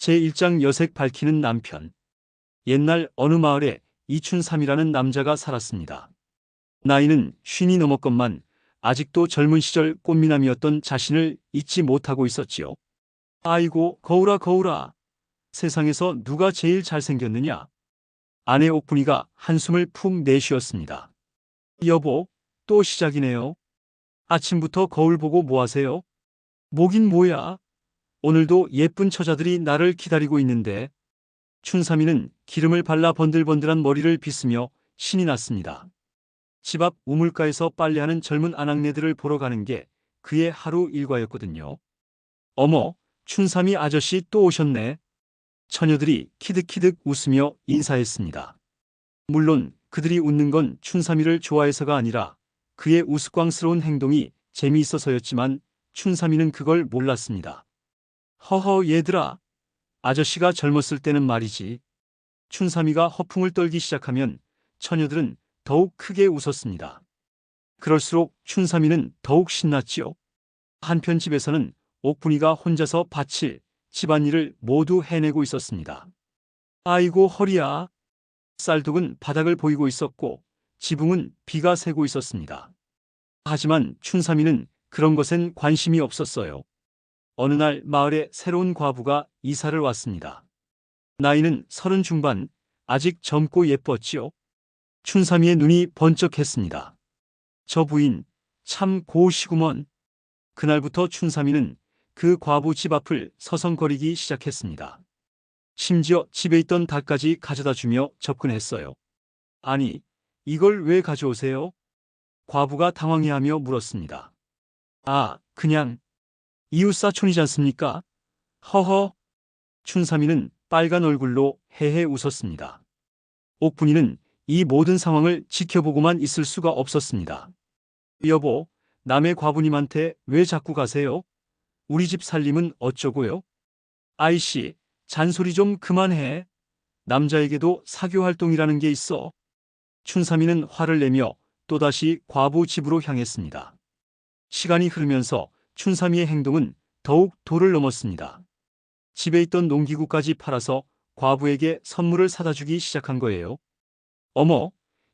제1장 여색 밝히는 남편. 옛날 어느 마을에 이춘삼이라는 남자가 살았습니다. 나이는 50이 넘었건만 아직도 젊은 시절 꽃미남이었던 자신을 잊지 못하고 있었지요. 아이고 거울아 거울아, 세상에서 누가 제일 잘생겼느냐? 아내 옥분이가 한숨을 푹 내쉬었습니다. 여보, 또 시작이네요. 아침부터 거울 보고 뭐 하세요? 뭐긴 뭐야. 오늘도 예쁜 처자들이 나를 기다리고 있는데. 춘삼이는 기름을 발라 번들번들한 머리를 빗으며 신이 났습니다. 집 앞 우물가에서 빨래하는 젊은 아낙네들을 보러 가는 게 그의 하루 일과였거든요. 어머, 춘삼이 아저씨 또 오셨네. 처녀들이 키득키득 웃으며 인사했습니다. 물론 그들이 웃는 건 춘삼이를 좋아해서가 아니라 그의 우스꽝스러운 행동이 재미있어서였지만 춘삼이는 그걸 몰랐습니다. 허허 얘들아, 아저씨가 젊었을 때는 말이지. 춘삼이가 허풍을 떨기 시작하면 처녀들은 더욱 크게 웃었습니다. 그럴수록 춘삼이는 더욱 신났지요. 한편 집에서는 옥분이가 혼자서 밭일, 집안일을 모두 해내고 있었습니다. 아이고 허리야. 쌀독은 바닥을 보이고 있었고 지붕은 비가 새고 있었습니다. 하지만 춘삼이는 그런 것엔 관심이 없었어요. 어느 날 마을에 새로운 과부가 이사를 왔습니다. 나이는 30 중반, 아직 젊고 예뻤지요. 춘삼이의 눈이 번쩍했습니다. 저 부인, 참 고우시구먼. 그날부터 춘삼이는 그 과부 집 앞을 서성거리기 시작했습니다. 심지어 집에 있던 닭까지 가져다 주며 접근했어요. 아니, 이걸 왜 가져오세요? 과부가 당황해하며 물었습니다. 아, 그냥 이웃사촌이지 않습니까? 허허. 춘삼이는 빨간 얼굴로 헤헤 웃었습니다. 옥분이는 이 모든 상황을 지켜보고만 있을 수가 없었습니다. 여보, 남의 과부님한테 왜 자꾸 가세요? 우리 집 살림은 어쩌고요? 아이씨, 잔소리 좀 그만해. 남자에게도 사교 활동이라는 게 있어. 춘삼이는 화를 내며 또다시 과부 집으로 향했습니다. 시간이 흐르면서 춘삼이의 행동은 더욱 도를 넘었습니다. 집에 있던 농기구까지 팔아서 과부에게 선물을 사다 주기 시작한 거예요. 어머,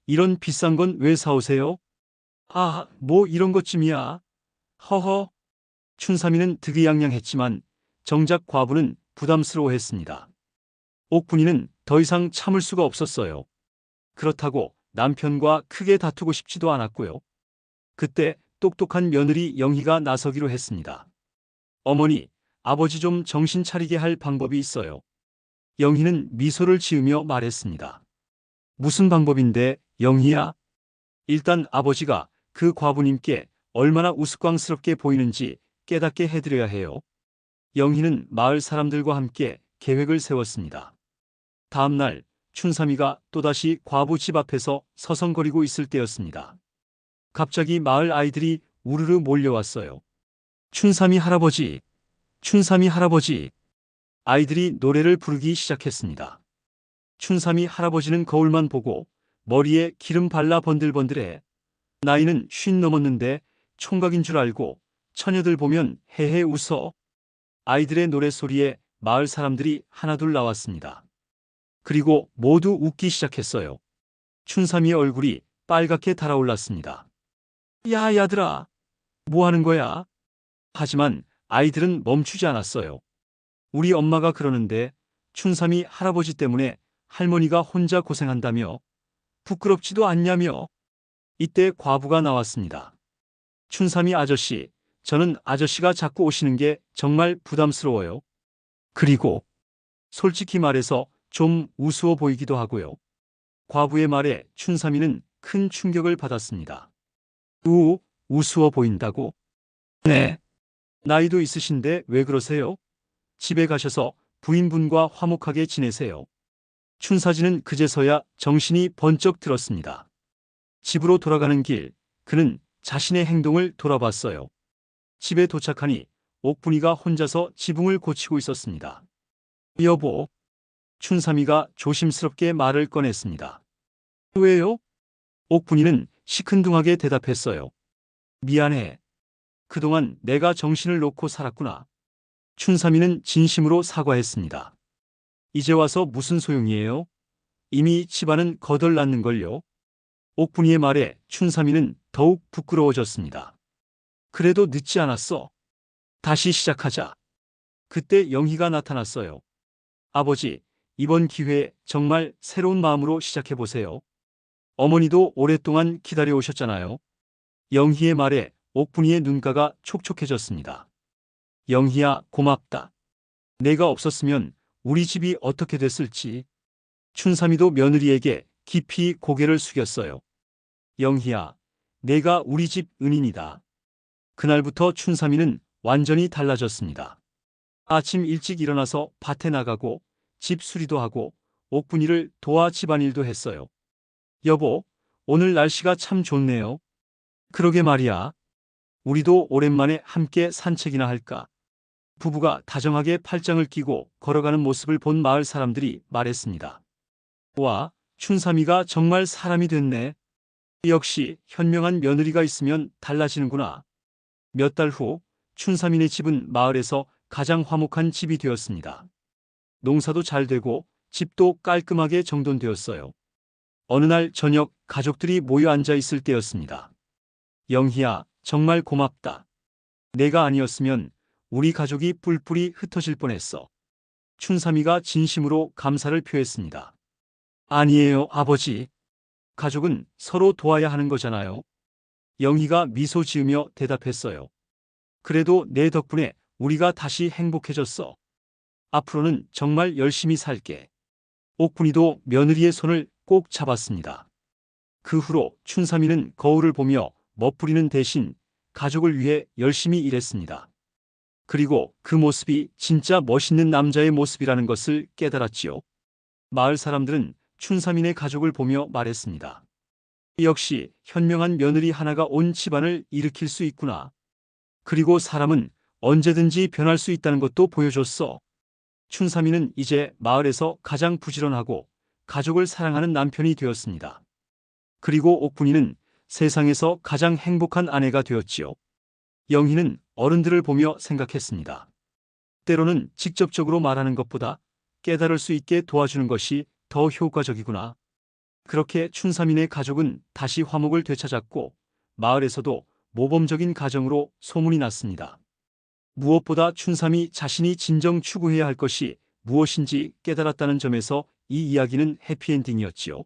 이런 비싼 건 왜 사오세요? 아, 뭐 이런 것쯤이야. 허허. 춘삼이는 득이양양했지만 정작 과부는 부담스러워했습니다. 옥분이는 더 이상 참을 수가 없었어요. 그렇다고 남편과 크게 다투고 싶지도 않았고요. 그때 똑똑한 며느리 영희가 나서기로 했습니다. 어머니, 아버지 좀 정신 차리게 할 방법이 있어요. 영희는 미소를 지으며 말했습니다. 무슨 방법인데, 영희야? 일단 아버지가 그 과부님께 얼마나 우스꽝스럽게 보이는지 깨닫게 해드려야 해요. 영희는 마을 사람들과 함께 계획을 세웠습니다. 다음 날 춘삼이가 또다시 과부 집 앞에서 서성거리고 있을 때였습니다. 갑자기 마을 아이들이 우르르 몰려왔어요. 춘삼이 할아버지, 춘삼이 할아버지. 아이들이 노래를 부르기 시작했습니다. 춘삼이 할아버지는 거울만 보고 머리에 기름 발라 번들번들해. 나이는 50 넘었는데 총각인 줄 알고 처녀들 보면 헤헤 웃어. 아이들의 노래소리에 마을 사람들이 하나둘 나왔습니다. 그리고 모두 웃기 시작했어요. 춘삼이의 얼굴이 빨갛게 달아올랐습니다. 야, 야들아, 뭐 하는 거야? 하지만 아이들은 멈추지 않았어요. 우리 엄마가 그러는데 춘삼이 할아버지 때문에 할머니가 혼자 고생한다며? 부끄럽지도 않냐며? 이때 과부가 나왔습니다. 춘삼이 아저씨, 저는 아저씨가 자꾸 오시는 게 정말 부담스러워요. 그리고 솔직히 말해서 좀 우스워 보이기도 하고요. 과부의 말에 춘삼이는 큰 충격을 받았습니다. 우스워 보인다고? 네. 나이도 있으신데 왜 그러세요? 집에 가셔서 부인분과 화목하게 지내세요. 춘사진은 그제서야 정신이 번쩍 들었습니다. 집으로 돌아가는 길, 그는 자신의 행동을 돌아봤어요. 집에 도착하니 옥분이가 혼자서 지붕을 고치고 있었습니다. 여보. 춘삼이가 조심스럽게 말을 꺼냈습니다. 왜요? 옥분이는 시큰둥하게 대답했어요. 미안해. 그동안 내가 정신을 놓고 살았구나. 춘삼이는 진심으로 사과했습니다. 이제 와서 무슨 소용이에요? 이미 집안은 거덜났는걸요. 옥분이의 말에 춘삼이는 더욱 부끄러워졌습니다. 그래도 늦지 않았어. 다시 시작하자. 그때 영희가 나타났어요. 아버지, 이번 기회에 정말 새로운 마음으로 시작해보세요. 어머니도 오랫동안 기다려오셨잖아요. 영희의 말에 옥분이의 눈가가 촉촉해졌습니다. 영희야, 고맙다. 내가 없었으면 우리 집이 어떻게 됐을지. 춘삼이도 며느리에게 깊이 고개를 숙였어요. 영희야, 내가 우리 집 은인이다. 그날부터 춘삼이는 완전히 달라졌습니다. 아침 일찍 일어나서 밭에 나가고 집 수리도 하고 옥분이를 도와 집안일도 했어요. 여보, 오늘 날씨가 참 좋네요. 그러게 말이야. 우리도 오랜만에 함께 산책이나 할까? 부부가 다정하게 팔짱을 끼고 걸어가는 모습을 본 마을 사람들이 말했습니다. 와, 춘삼이가 정말 사람이 됐네. 역시 현명한 며느리가 있으면 달라지는구나. 몇 달 후 춘삼이네 집은 마을에서 가장 화목한 집이 되었습니다. 농사도 잘 되고 집도 깔끔하게 정돈되었어요. 어느 날 저녁 가족들이 모여 앉아 있을 때였습니다. 영희야, 정말 고맙다. 내가 아니었으면 우리 가족이 뿔뿔이 흩어질 뻔했어. 춘삼이가 진심으로 감사를 표했습니다. 아니에요, 아버지. 가족은 서로 도와야 하는 거잖아요. 영희가 미소 지으며 대답했어요. 그래도 내 덕분에 우리가 다시 행복해졌어. 앞으로는 정말 열심히 살게. 옥분이도 며느리의 손을 꼭 잡았습니다. 그 후로 춘삼이는 거울을 보며 멋부리는 대신 가족을 위해 열심히 일했습니다. 그리고 그 모습이 진짜 멋있는 남자의 모습이라는 것을 깨달았지요. 마을 사람들은 춘삼이네 가족을 보며 말했습니다. 역시 현명한 며느리 하나가 온 집안을 일으킬 수 있구나. 그리고 사람은 언제든지 변할 수 있다는 것도 보여줬어. 춘삼이는 이제 마을에서 가장 부지런하고 가족을 사랑하는 남편이 되었습니다. 그리고 옥분이는 세상에서 가장 행복한 아내가 되었지요. 영희는 어른들을 보며 생각했습니다. 때로는 직접적으로 말하는 것보다 깨달을 수 있게 도와주는 것이 더 효과적이구나. 그렇게 춘삼이네 가족은 다시 화목을 되찾았고 마을에서도 모범적인 가정으로 소문이 났습니다. 무엇보다 춘삼이 자신이 진정 추구해야 할 것이 무엇인지 깨달았다는 점에서 이 이야기는 해피엔딩이었지요.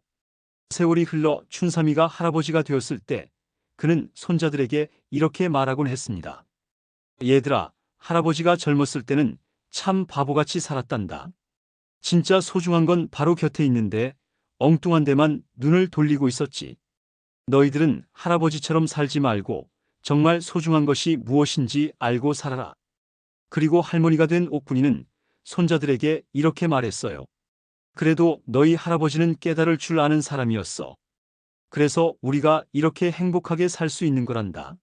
세월이 흘러 춘삼이가 할아버지가 되었을 때 그는 손자들에게 이렇게 말하곤 했습니다. 얘들아, 할아버지가 젊었을 때는 참 바보같이 살았단다. 진짜 소중한 건 바로 곁에 있는데 엉뚱한 데만 눈을 돌리고 있었지. 너희들은 할아버지처럼 살지 말고 정말 소중한 것이 무엇인지 알고 살아라. 그리고 할머니가 된 옥분이는 손자들에게 이렇게 말했어요. 그래도 너희 할아버지는 깨달을 줄 아는 사람이었어. 그래서 우리가 이렇게 행복하게 살 수 있는 거란다.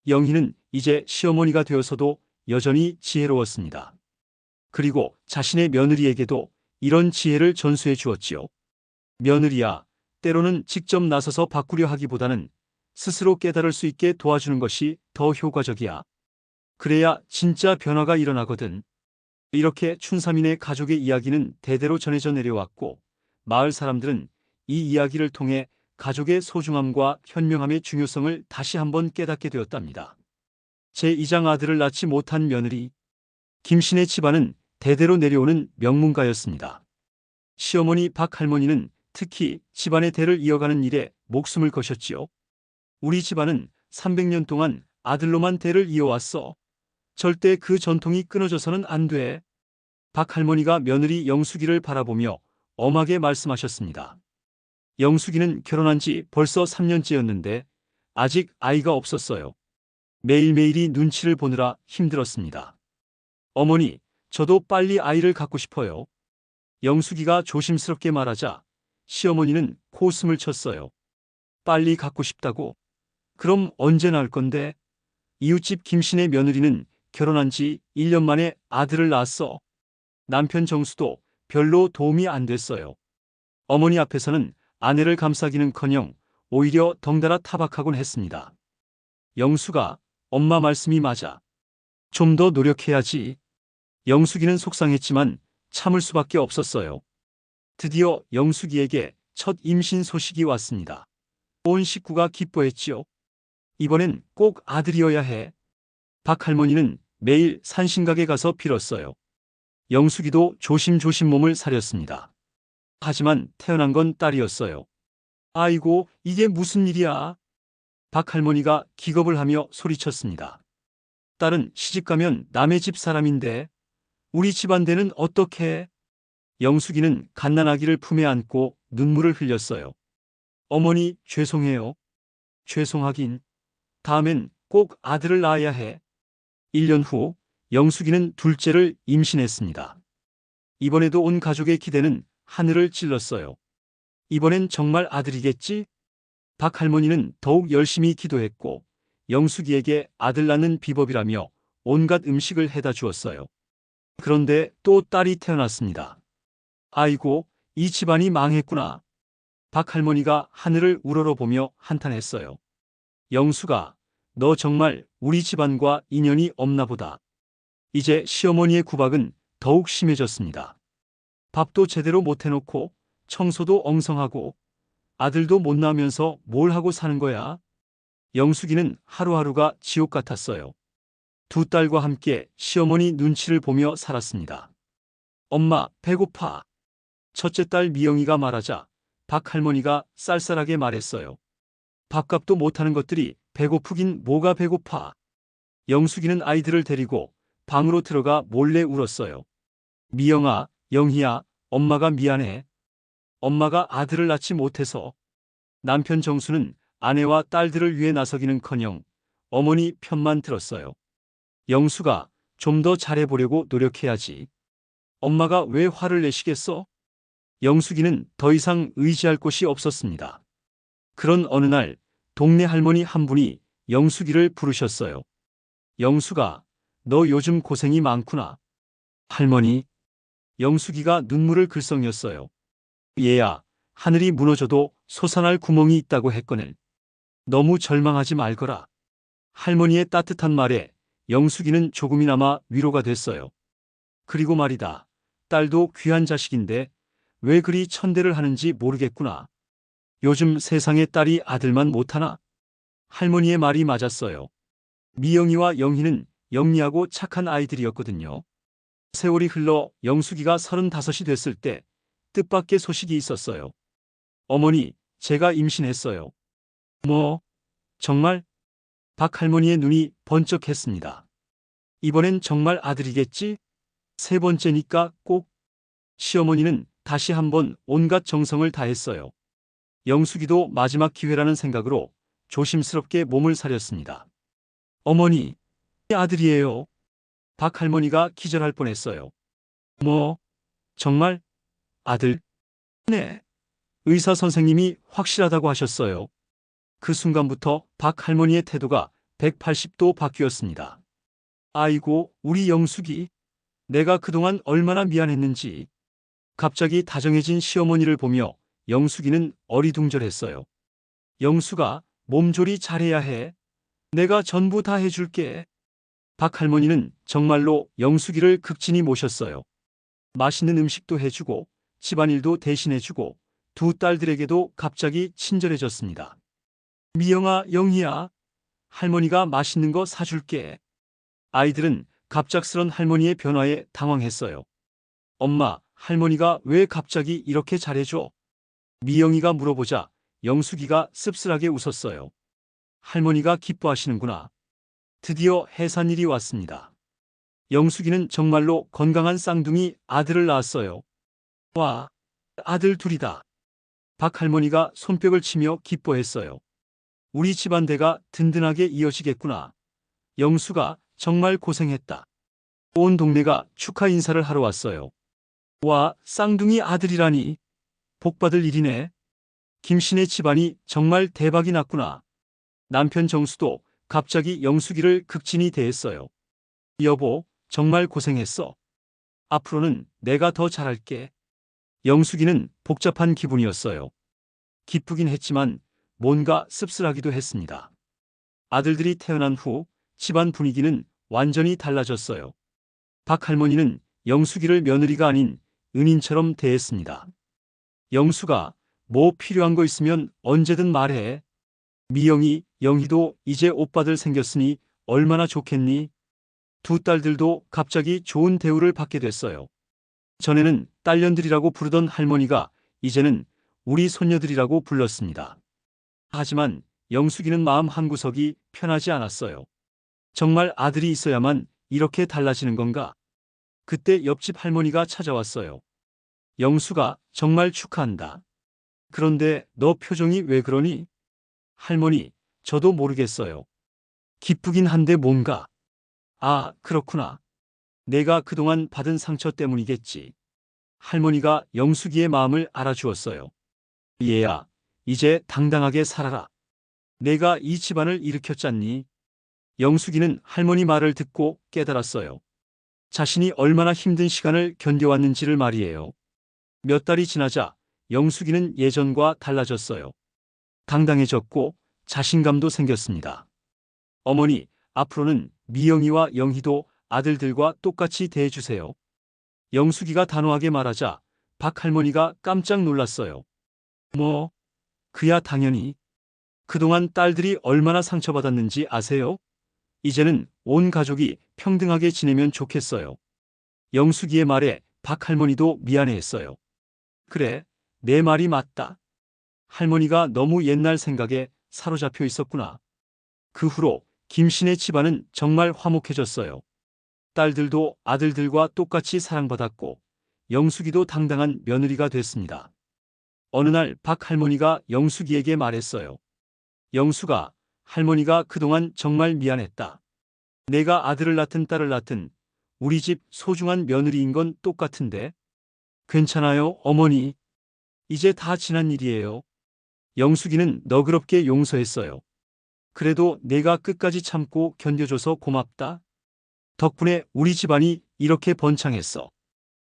영희는 이제 시어머니가 되어서도 여전히 지혜로웠습니다. 그리고 자신의 며느리에게도 이런 지혜를 전수해 주었지요. 며느리야, 때로는 직접 나서서 바꾸려 하기보다는 스스로 깨달을 수 있게 도와주는 것이 더 효과적이야. 그래야 진짜 변화가 일어나거든. 이렇게 춘삼이네 가족의 이야기는 대대로 전해져 내려왔고 마을 사람들은 이 이야기를 통해 가족의 소중함과 현명함의 중요성을 다시 한번 깨닫게 되었답니다. 제2장 아들을 낳지 못한 며느리. 김씨네 집안은 대대로 내려오는 명문가였습니다. 시어머니 박할머니는 특히 집안의 대를 이어가는 일에 목숨을 거셨지요. 우리 집안은 300년 동안 아들로만 대를 이어왔어. 절대 그 전통이 끊어져서는 안 돼. 박할머니가 며느리 영숙이를 바라보며 엄하게 말씀하셨습니다. 영숙이는 결혼한 지 벌써 3년째였는데 아직 아이가 없었어요. 매일매일이 눈치를 보느라 힘들었습니다. 어머니, 저도 빨리 아이를 갖고 싶어요. 영숙이가 조심스럽게 말하자 시어머니는 코웃음을 쳤어요. 빨리 갖고 싶다고? 그럼 언제 낳을 건데? 이웃집 김씨네 며느리는 결혼한 지 1년 만에 아들을 낳았어. 남편 정수도 별로 도움이 안 됐어요. 어머니 앞에서는 아내를 감싸기는커녕 오히려 덩달아 타박하곤 했습니다. 영수가, 엄마 말씀이 맞아. 좀 더 노력해야지. 영숙이는 속상했지만 참을 수밖에 없었어요. 드디어 영숙이에게 첫 임신 소식이 왔습니다. 온 식구가 기뻐했지요. 이번엔 꼭 아들이어야 해. 박할머니는 매일 산신각에 가서 빌었어요. 영숙이도 조심조심 몸을 사렸습니다. 하지만 태어난 건 딸이었어요. 아이고, 이게 무슨 일이야? 박할머니가 기겁을 하며 소리쳤습니다. 딸은 시집가면 남의 집 사람인데 우리 집안대는 어떻게? 영숙이는 갓난아기를 품에 안고 눈물을 흘렸어요. 어머니, 죄송해요. 죄송하긴. 다음엔 꼭 아들을 낳아야 해. 1년 후 영숙이는 둘째를 임신했습니다. 이번에도 온 가족의 기대는 하늘을 찔렀어요. 이번엔 정말 아들이겠지? 박할머니는 더욱 열심히 기도했고 영숙이에게 아들 낳는 비법이라며 온갖 음식을 해다 주었어요. 그런데 또 딸이 태어났습니다. 아이고, 이 집안이 망했구나. 박할머니가 하늘을 우러러보며 한탄했어요. 영숙아, 너 정말 우리 집안과 인연이 없나 보다. 이제 시어머니의 구박은 더욱 심해졌습니다. 밥도 제대로 못 해놓고 청소도 엉성하고 아들도 못 낳으면서 뭘 하고 사는 거야? 영숙이는 하루하루가 지옥 같았어요. 두 딸과 함께 시어머니 눈치를 보며 살았습니다. 엄마, 배고파. 첫째 딸 미영이가 말하자 박할머니가 쌀쌀하게 말했어요. 밥값도 못하는 것들이 배고프긴 뭐가 배고파. 영숙이는 아이들을 데리고 방으로 들어가 몰래 울었어요. 미영아, 영희야, 엄마가 미안해. 엄마가 아들을 낳지 못해서. 남편 정수는 아내와 딸들을 위해 나서기는커녕 어머니 편만 들었어요. 영수가 좀 더 잘해보려고 노력해야지. 엄마가 왜 화를 내시겠어? 영숙이는 더 이상 의지할 곳이 없었습니다. 그런 어느 날 동네 할머니 한 분이 영숙이를 부르셨어요. 영숙아, 너 요즘 고생이 많구나. 할머니. 영숙이가 눈물을 글썽였어요. 얘야, 하늘이 무너져도 솟아날 구멍이 있다고 했거늘. 너무 절망하지 말거라. 할머니의 따뜻한 말에 영숙이는 조금이나마 위로가 됐어요. 그리고 말이다. 딸도 귀한 자식인데 왜 그리 천대를 하는지 모르겠구나. 요즘 세상에 딸이 아들만 못하나? 할머니의 말이 맞았어요. 미영이와 영희는 영리하고 착한 아이들이었거든요. 세월이 흘러 영숙이가 35이 됐을 때 뜻밖의 소식이 있었어요. 어머니, 제가 임신했어요. 뭐? 정말? 박할머니의 눈이 번쩍했습니다. 이번엔 정말 아들이겠지? 세 번째니까 꼭. 시어머니는 다시 한번 온갖 정성을 다했어요. 영숙이도 마지막 기회라는 생각으로 조심스럽게 몸을 사렸습니다. 어머니, 아들이에요. 박할머니가 기절할 뻔했어요. 뭐? 정말? 아들? 네. 의사 선생님이 확실하다고 하셨어요. 그 순간부터 박할머니의 태도가 180도 바뀌었습니다. 아이고, 우리 영숙이. 내가 그동안 얼마나 미안했는지. 갑자기 다정해진 시어머니를 보며 영숙이는 어리둥절했어요. 영숙아, 몸조리 잘해야 해. 내가 전부 다 해줄게. 박할머니는 정말로 영숙이를 극진히 모셨어요. 맛있는 음식도 해주고 집안일도 대신해주고 두 딸들에게도 갑자기 친절해졌습니다. 미영아, 영희야. 할머니가 맛있는 거 사줄게. 아이들은 갑작스런 할머니의 변화에 당황했어요. 엄마, 할머니가 왜 갑자기 이렇게 잘해줘? 미영이가 물어보자 영숙이가 씁쓸하게 웃었어요. 할머니가 기뻐하시는구나. 드디어 해산일이 왔습니다. 영숙이는 정말로 건강한 쌍둥이 아들을 낳았어요. 와, 아들 둘이다. 박할머니가 손뼉을 치며 기뻐했어요. 우리 집안대가 든든하게 이어지겠구나. 영수가 정말 고생했다. 온 동네가 축하 인사를 하러 왔어요. 와, 쌍둥이 아들이라니. 복받을 일이네. 김씨네 집안이 정말 대박이 났구나. 남편 정수도 갑자기 영숙이를 극진히 대했어요. 여보, 정말 고생했어. 앞으로는 내가 더 잘할게. 영숙이는 복잡한 기분이었어요. 기쁘긴 했지만 뭔가 씁쓸하기도 했습니다. 아들들이 태어난 후 집안 분위기는 완전히 달라졌어요. 박할머니는 영숙이를 며느리가 아닌 은인처럼 대했습니다. 영수가 뭐 필요한 거 있으면 언제든 말해. 미영이, 영희도 이제 오빠들 생겼으니 얼마나 좋겠니? 두 딸들도 갑자기 좋은 대우를 받게 됐어요. 전에는 딸년들이라고 부르던 할머니가 이제는 우리 손녀들이라고 불렀습니다. 하지만 영숙이는 마음 한구석이 편하지 않았어요. 정말 아들이 있어야만 이렇게 달라지는 건가? 그때 옆집 할머니가 찾아왔어요. 영수가 정말 축하한다. 그런데 너 표정이 왜 그러니? 할머니, 저도 모르겠어요. 기쁘긴 한데 뭔가. 아, 그렇구나. 내가 그동안 받은 상처 때문이겠지. 할머니가 영숙이의 마음을 알아주었어요. 얘야, 이제 당당하게 살아라. 내가 이 집안을 일으켰잖니. 영숙이는 할머니 말을 듣고 깨달았어요. 자신이 얼마나 힘든 시간을 견뎌왔는지를 말이에요. 몇 달이 지나자 영숙이는 예전과 달라졌어요. 당당해졌고 자신감도 생겼습니다. 어머니, 앞으로는 미영이와 영희도 아들들과 똑같이 대해주세요. 영숙이가 단호하게 말하자 박 할머니가 깜짝 놀랐어요. 뭐? 그야 당연히. 그동안 딸들이 얼마나 상처받았는지 아세요? 이제는 온 가족이 평등하게 지내면 좋겠어요. 영숙이의 말에 박 할머니도 미안해했어요. 그래, 내 말이 맞다. 할머니가 너무 옛날 생각에 사로잡혀 있었구나. 그 후로 김씨네 집안은 정말 화목해졌어요. 딸들도 아들들과 똑같이 사랑받았고 영숙이도 당당한 며느리가 됐습니다. 어느 날 박 할머니가 영숙이에게 말했어요. 영숙아, 할머니가 그동안 정말 미안했다. 내가 아들을 낳든 딸을 낳든 우리 집 소중한 며느리인 건 똑같은데. 괜찮아요, 어머니. 이제 다 지난 일이에요. 영숙이는 너그럽게 용서했어요. 그래도 내가 끝까지 참고 견뎌줘서 고맙다. 덕분에 우리 집안이 이렇게 번창했어.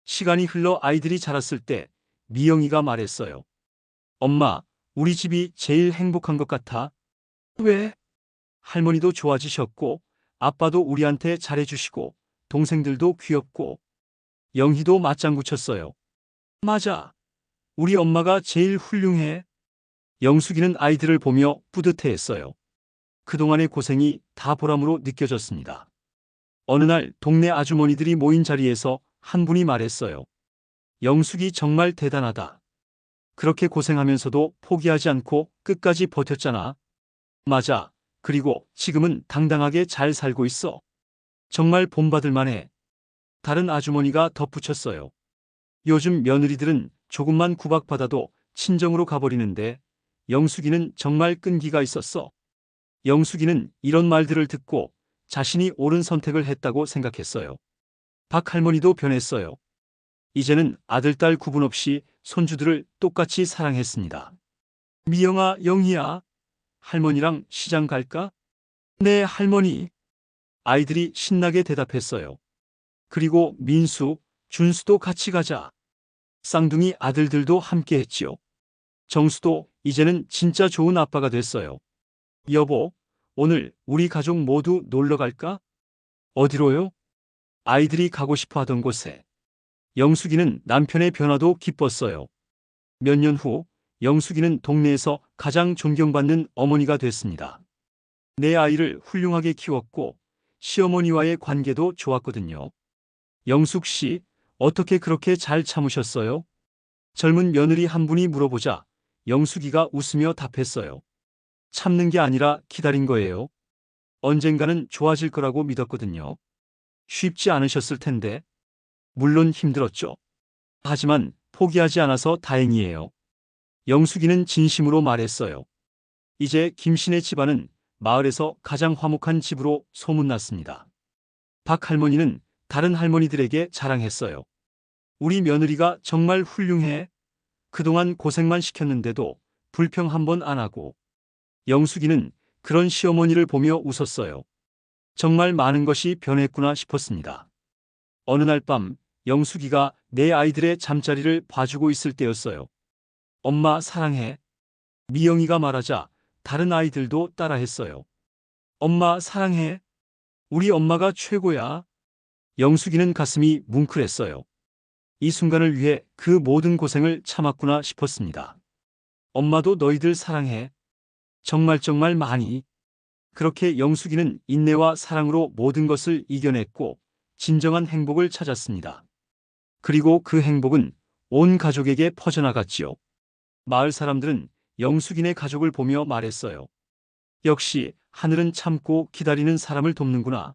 시간이 흘러 아이들이 자랐을 때 미영이가 말했어요. 엄마, 우리 집이 제일 행복한 것 같아. 왜? 할머니도 좋아지셨고 아빠도 우리한테 잘해주시고 동생들도 귀엽고 영희도 맞장구 쳤어요. 맞아. 우리 엄마가 제일 훌륭해. 영숙이는 아이들을 보며 뿌듯해했어요. 그동안의 고생이 다 보람으로 느껴졌습니다. 어느 날 동네 아주머니들이 모인 자리에서 한 분이 말했어요. 영숙이 정말 대단하다. 그렇게 고생하면서도 포기하지 않고 끝까지 버텼잖아. 맞아. 그리고 지금은 당당하게 잘 살고 있어. 정말 본받을 만해. 다른 아주머니가 덧붙였어요. 요즘 며느리들은 조금만 구박받아도 친정으로 가버리는데 영숙이는 정말 끈기가 있었어. 영숙이는 이런 말들을 듣고 자신이 옳은 선택을 했다고 생각했어요. 박 할머니도 변했어요. 이제는 아들, 딸 구분 없이 손주들을 똑같이 사랑했습니다. 미영아, 영희야, 할머니랑 시장 갈까? 네, 할머니. 아이들이 신나게 대답했어요. 그리고 민수, 준수도 같이 가자. 쌍둥이 아들들도 함께 했지요. 정수도 이제는 진짜 좋은 아빠가 됐어요. 여보, 오늘 우리 가족 모두 놀러 갈까? 어디로요? 아이들이 가고 싶어 하던 곳에. 영숙이는 남편의 변화도 기뻤어요. 몇 년 후, 영숙이는 동네에서 가장 존경받는 어머니가 됐습니다. 내 아이를 훌륭하게 키웠고, 시어머니와의 관계도 좋았거든요. 영숙 씨, 어떻게 그렇게 잘 참으셨어요? 젊은 며느리 한 분이 물어보자 영숙이가 웃으며 답했어요. 참는 게 아니라 기다린 거예요. 언젠가는 좋아질 거라고 믿었거든요. 쉽지 않으셨을 텐데. 물론 힘들었죠. 하지만 포기하지 않아서 다행이에요. 영숙이는 진심으로 말했어요. 이제 김씨네 집안은 마을에서 가장 화목한 집으로 소문났습니다. 박 할머니는 다른 할머니들에게 자랑했어요. 우리 며느리가 정말 훌륭해. 그동안 고생만 시켰는데도 불평 한 번 안 하고. 영숙이는 그런 시어머니를 보며 웃었어요. 정말 많은 것이 변했구나 싶었습니다. 어느 날 밤 영숙이가 내 아이들의 잠자리를 봐주고 있을 때였어요. 엄마 사랑해. 미영이가 말하자 다른 아이들도 따라했어요. 엄마 사랑해. 우리 엄마가 최고야. 영숙이는 가슴이 뭉클했어요. 이 순간을 위해 그 모든 고생을 참았구나 싶었습니다. 엄마도 너희들 사랑해. 정말 정말 많이. 그렇게 영숙이는 인내와 사랑으로 모든 것을 이겨냈고 진정한 행복을 찾았습니다. 그리고 그 행복은 온 가족에게 퍼져나갔지요. 마을 사람들은 영숙이네 가족을 보며 말했어요. 역시 하늘은 참고 기다리는 사람을 돕는구나.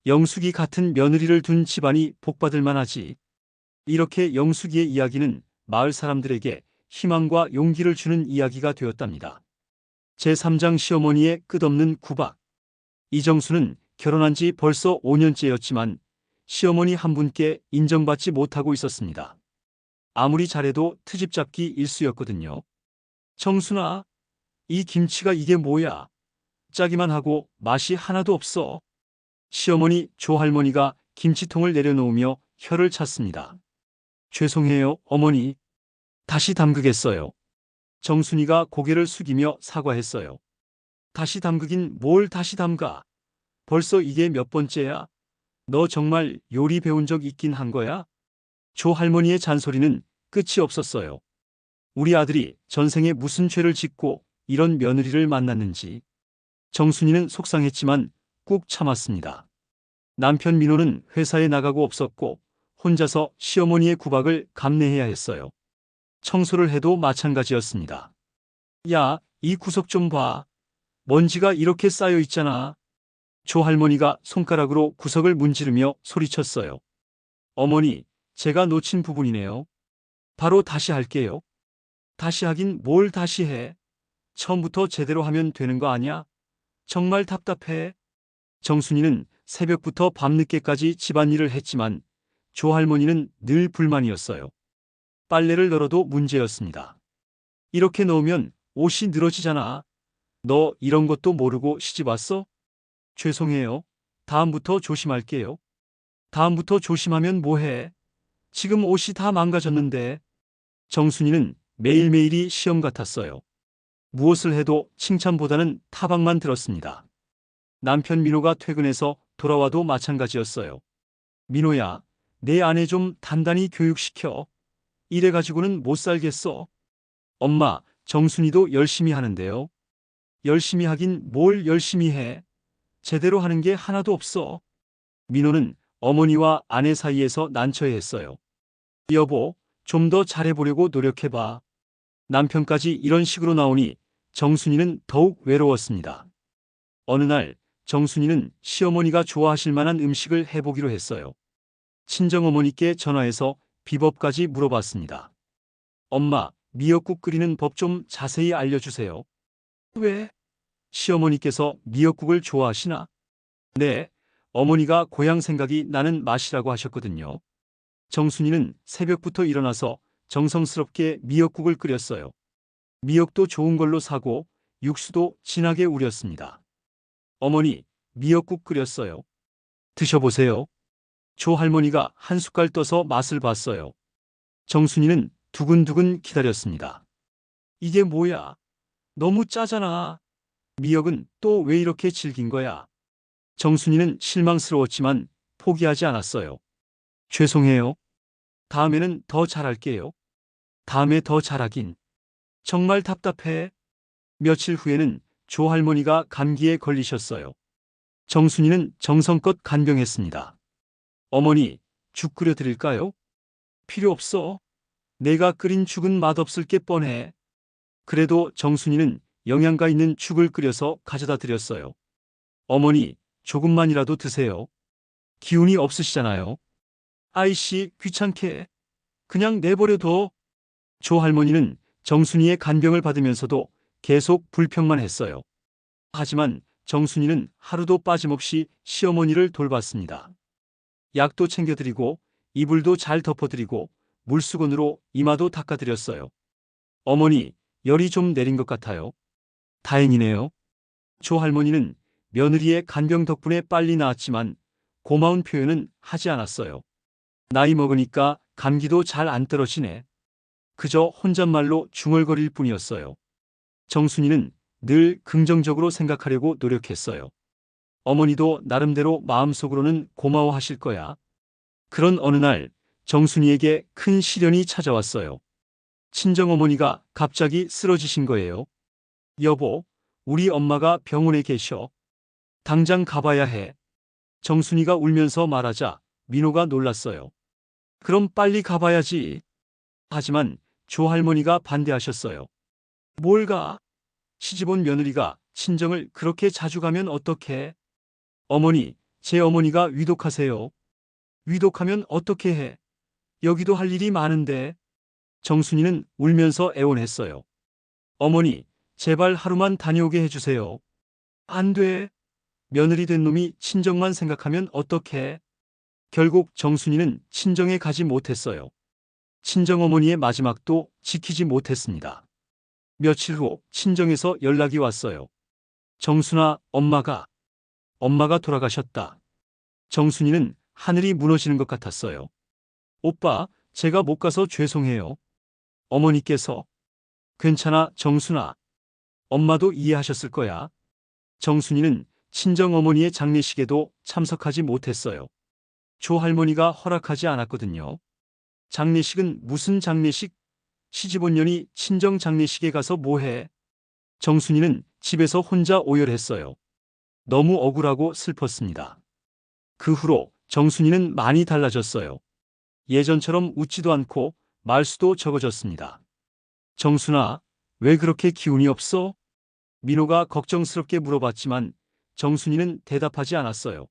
영숙이 같은 며느리를 둔 집안이 복받을 만하지. 이렇게 영숙이의 이야기는 마을 사람들에게 희망과 용기를 주는 이야기가 되었답니다. 제3장 시어머니의 끝없는 구박. 이정수는 결혼한 지 벌써 5년째였지만 시어머니 한 분께 인정받지 못하고 있었습니다. 아무리 잘해도 트집 잡기 일쑤였거든요. 정순아, 이 김치가 이게 뭐야? 짜기만 하고 맛이 하나도 없어. 시어머니 조할머니가 김치통을 내려놓으며 혀를 찼습니다. 죄송해요, 어머니. 다시 담그겠어요. 정순이가 고개를 숙이며 사과했어요. 다시 담그긴 뭘 다시 담가? 벌써 이게 몇 번째야? 너 정말 요리 배운 적 있긴 한 거야? 조할머니의 잔소리는 끝이 없었어요. 우리 아들이 전생에 무슨 죄를 짓고 이런 며느리를 만났는지. 정순이는 속상했지만 꾹 참았습니다. 남편 민호는 회사에 나가고 없었고 혼자서 시어머니의 구박을 감내해야 했어요. 청소를 해도 마찬가지였습니다. 야, 이 구석 좀 봐. 먼지가 이렇게 쌓여 있잖아. 조할머니가 손가락으로 구석을 문지르며 소리쳤어요. 어머니, 제가 놓친 부분이네요. 바로 다시 할게요. 다시 하긴 뭘 다시 해. 처음부터 제대로 하면 되는 거 아니야? 정말 답답해. 정순이는 새벽부터 밤늦게까지 집안일을 했지만 조할머니는 늘 불만이었어요. 빨래를 널어도 문제였습니다. 이렇게 넣으면 옷이 늘어지잖아. 너 이런 것도 모르고 시집 왔어? 죄송해요. 다음부터 조심할게요. 다음부터 조심하면 뭐해? 지금 옷이 다 망가졌는데. 정순이는 매일매일이 시험 같았어요. 무엇을 해도 칭찬보다는 타박만 들었습니다. 남편 민호가 퇴근해서 돌아와도 마찬가지였어요. 민호야, 내 아내 좀 단단히 교육시켜. 이래가지고는 못 살겠어. 엄마, 정순이도 열심히 하는데요. 열심히 하긴 뭘 열심히 해. 제대로 하는 게 하나도 없어. 민호는 어머니와 아내 사이에서 난처해했어요. 여보, 좀 더 잘해보려고 노력해봐. 남편까지 이런 식으로 나오니 정순이는 더욱 외로웠습니다. 어느 날 정순이는 시어머니가 좋아하실 만한 음식을 해보기로 했어요. 친정어머니께 전화해서 비법까지 물어봤습니다. 엄마, 미역국 끓이는 법 좀 자세히 알려주세요. 왜? 시어머니께서 미역국을 좋아하시나? 네, 어머니가 고향 생각이 나는 맛이라고 하셨거든요. 정순이는 새벽부터 일어나서 정성스럽게 미역국을 끓였어요. 미역도 좋은 걸로 사고 육수도 진하게 우렸습니다. 어머니, 미역국 끓였어요. 드셔보세요. 조할머니가 한 숟갈 떠서 맛을 봤어요. 정순이는 두근두근 기다렸습니다. 이게 뭐야? 너무 짜잖아. 미역은 또 왜 이렇게 질긴 거야? 정순이는 실망스러웠지만 포기하지 않았어요. 죄송해요. 다음에는 더 잘할게요. 다음에 더 잘하긴. 정말 답답해. 며칠 후에는 조할머니가 감기에 걸리셨어요. 정순이는 정성껏 간병했습니다. 어머니, 죽 끓여 드릴까요? 필요 없어. 내가 끓인 죽은 맛없을 게 뻔해. 그래도 정순이는 영양가 있는 죽을 끓여서 가져다 드렸어요. 어머니, 조금만이라도 드세요. 기운이 없으시잖아요. 아이씨, 귀찮게. 그냥 내버려둬. 조할머니는 정순이의 간병을 받으면서도 계속 불평만 했어요. 하지만 정순이는 하루도 빠짐없이 시어머니를 돌봤습니다. 약도 챙겨드리고 이불도 잘 덮어드리고 물수건으로 이마도 닦아드렸어요. 어머니, 열이 좀 내린 것 같아요. 다행이네요. 조할머니는 며느리의 간병 덕분에 빨리 나았지만 고마운 표현은 하지 않았어요. 나이 먹으니까 감기도 잘 안 떨어지네. 그저 혼잣말로 중얼거릴 뿐이었어요. 정순이는 늘 긍정적으로 생각하려고 노력했어요. 어머니도 나름대로 마음속으로는 고마워하실 거야. 그런 어느 날 정순이에게 큰 시련이 찾아왔어요. 친정어머니가 갑자기 쓰러지신 거예요. 여보, 우리 엄마가 병원에 계셔. 당장 가봐야 해. 정순이가 울면서 말하자 민호가 놀랐어요. 그럼 빨리 가봐야지. 하지만 조할머니가 반대하셨어요. 뭘 가? 시집온 며느리가 친정을 그렇게 자주 가면 어떡해? 어머니, 제 어머니가 위독하세요. 위독하면 어떻게 해? 여기도 할 일이 많은데. 정순이는 울면서 애원했어요. 어머니, 제발 하루만 다녀오게 해주세요. 안 돼. 며느리 된 놈이 친정만 생각하면 어떡해? 결국 정순이는 친정에 가지 못했어요. 친정어머니의 마지막도 지키지 못했습니다. 며칠 후 친정에서 연락이 왔어요. 정순아, 엄마가 돌아가셨다. 정순이는 하늘이 무너지는 것 같았어요. 오빠, 제가 못 가서 죄송해요. 어머니께서. 괜찮아, 정순아. 엄마도 이해하셨을 거야. 정순이는 친정어머니의 장례식에도 참석하지 못했어요. 조할머니가 허락하지 않았거든요. 장례식은 무슨 장례식? 시집온 년이 친정 장례식에 가서 뭐해? 정순이는 집에서 혼자 오열했어요. 너무 억울하고 슬펐습니다. 그 후로 정순이는 많이 달라졌어요. 예전처럼 웃지도 않고 말수도 적어졌습니다. 정순아, 왜 그렇게 기운이 없어? 민호가 걱정스럽게 물어봤지만 정순이는 대답하지 않았어요.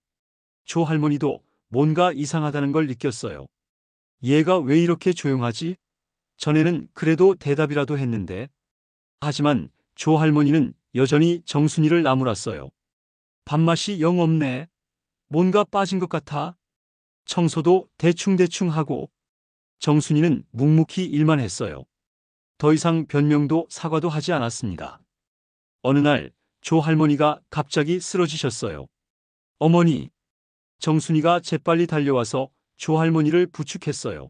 조할머니도 뭔가 이상하다는 걸 느꼈어요. 얘가 왜 이렇게 조용하지? 전에는 그래도 대답이라도 했는데. 하지만 조할머니는 여전히 정순이를 나무랐어요. 밥맛이 영 없네. 뭔가 빠진 것 같아. 청소도 대충대충 하고. 정순이는 묵묵히 일만 했어요. 더 이상 변명도 사과도 하지 않았습니다. 어느 날 조할머니가 갑자기 쓰러지셨어요. 어머니. 정순이가 재빨리 달려와서 조할머니를 부축했어요.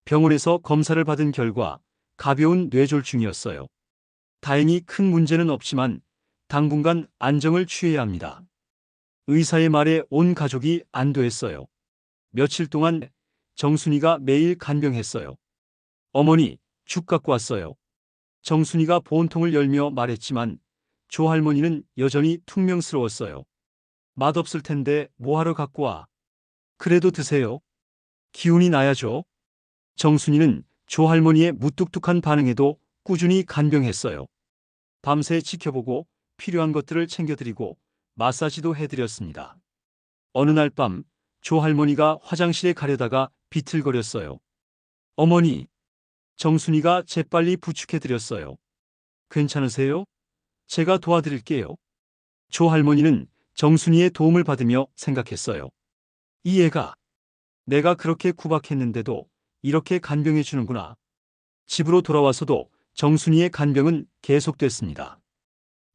병원에서 검사를 받은 결과 가벼운 뇌졸중이었어요. 다행히 큰 문제는 없지만 당분간 안정을 취해야 합니다. 의사의 말에 온 가족이 안도했어요. 며칠 동안 정순이가 매일 간병했어요. 어머니, 죽 갖고 왔어요. 정순이가 보온통을 열며 말했지만 조할머니는 여전히 퉁명스러웠어요. 맛없을 텐데 뭐하러 갖고 와. 그래도 드세요. 기운이 나야죠. 정순이는 조할머니의 무뚝뚝한 반응에도 꾸준히 간병했어요. 밤새 지켜보고 필요한 것들을 챙겨드리고 마사지도 해드렸습니다. 어느 날 밤 조할머니가 화장실에 가려다가 비틀거렸어요. 어머니, 정순이가 재빨리 부축해드렸어요. 괜찮으세요? 제가 도와드릴게요. 조할머니는 정순이의 도움을 받으며 생각했어요. 이 애가 내가 그렇게 구박했는데도 이렇게 간병해 주는구나. 집으로 돌아와서도 정순이의 간병은 계속됐습니다.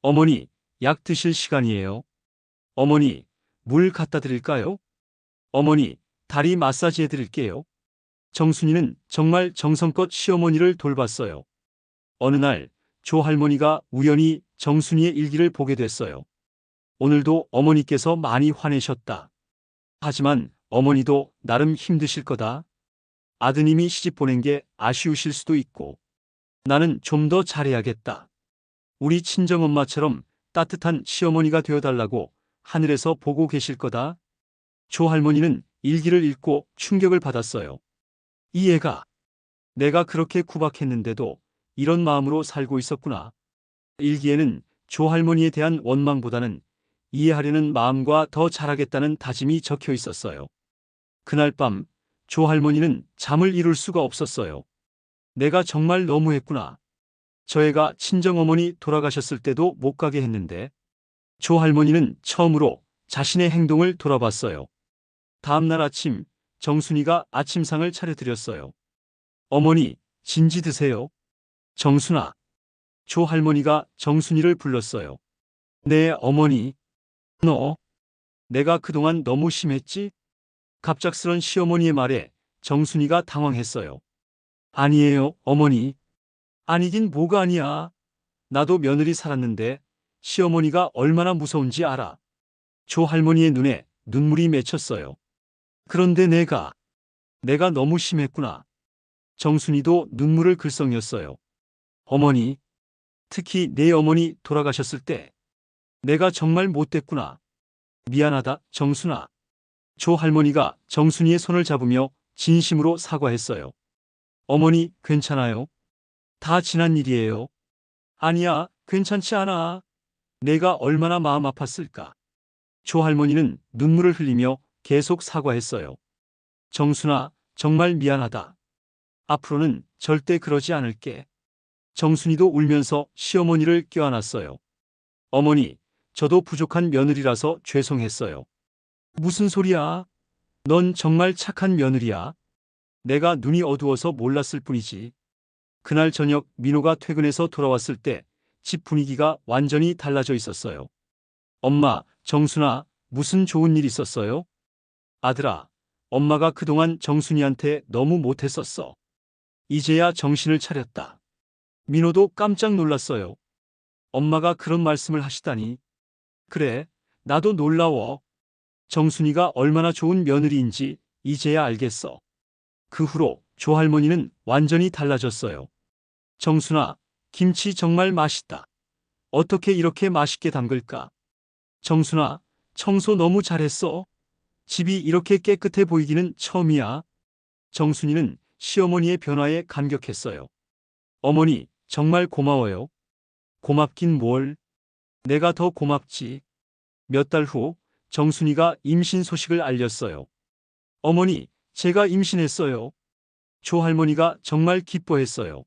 어머니, 약 드실 시간이에요. 어머니, 물 갖다 드릴까요? 어머니, 다리 마사지 해드릴게요. 정순이는 정말 정성껏 시어머니를 돌봤어요. 어느 날 조할머니가 우연히 정순이의 일기를 보게 됐어요. 오늘도 어머니께서 많이 화내셨다. 하지만 어머니도 나름 힘드실 거다. 아드님이 시집 보낸 게 아쉬우실 수도 있고. 나는 좀 더 잘해야겠다. 우리 친정엄마처럼 따뜻한 시어머니가 되어달라고 하늘에서 보고 계실 거다. 조할머니는 일기를 읽고 충격을 받았어요. 이 애가 내가 그렇게 구박했는데도 이런 마음으로 살고 있었구나. 일기에는 조할머니에 대한 원망보다는 이해하려는 마음과 더 잘하겠다는 다짐이 적혀 있었어요. 그날 밤 조할머니는 잠을 이룰 수가 없었어요. 내가 정말 너무했구나. 저 애가 친정어머니 돌아가셨을 때도 못 가게 했는데. 조할머니는 처음으로 자신의 행동을 돌아봤어요. 다음 날 아침 정순이가 아침상을 차려드렸어요. 어머니, 진지 드세요. 정순아. 조할머니가 정순이를 불렀어요. 네, 어머니. 너, 내가 그동안 너무 심했지? 갑작스런 시어머니의 말에 정순이가 당황했어요. 아니에요, 어머니. 아니긴 뭐가 아니야. 나도 며느리 살았는데 시어머니가 얼마나 무서운지 알아. 조 할머니의 눈에 눈물이 맺혔어요. 그런데 내가 너무 심했구나. 정순이도 눈물을 글썽였어요. 어머니, 특히 내 어머니 돌아가셨을 때 내가 정말 못됐구나. 미안하다, 정순아. 조 할머니가 정순이의 손을 잡으며 진심으로 사과했어요. 어머니, 괜찮아요? 다 지난 일이에요. 아니야, 괜찮지 않아. 내가 얼마나 마음 아팠을까. 조 할머니는 눈물을 흘리며 계속 사과했어요. 정순아, 정말 미안하다. 앞으로는 절대 그러지 않을게. 정순이도 울면서 시어머니를 껴안았어요. 어머니, 저도 부족한 며느리라서 죄송했어요. 무슨 소리야? 넌 정말 착한 며느리야. 내가 눈이 어두워서 몰랐을 뿐이지. 그날 저녁 민호가 퇴근해서 돌아왔을 때 집 분위기가 완전히 달라져 있었어요. 엄마, 정순아, 무슨 좋은 일 있었어요? 아들아, 엄마가 그동안 정순이한테 너무 못했었어. 이제야 정신을 차렸다. 민호도 깜짝 놀랐어요. 엄마가 그런 말씀을 하시다니. 그래, 나도 놀라워. 정순이가 얼마나 좋은 며느리인지 이제야 알겠어. 그 후로 조 할머니는 완전히 달라졌어요. 정순아, 김치 정말 맛있다. 어떻게 이렇게 맛있게 담글까? 정순아, 청소 너무 잘했어. 집이 이렇게 깨끗해 보이기는 처음이야. 정순이는 시어머니의 변화에 감격했어요. 어머니, 정말 고마워요. 고맙긴 뭘. 내가 더 고맙지. 몇 달 후 정순이가 임신 소식을 알렸어요. 어머니, 제가 임신했어요. 조 할머니가 정말 기뻐했어요.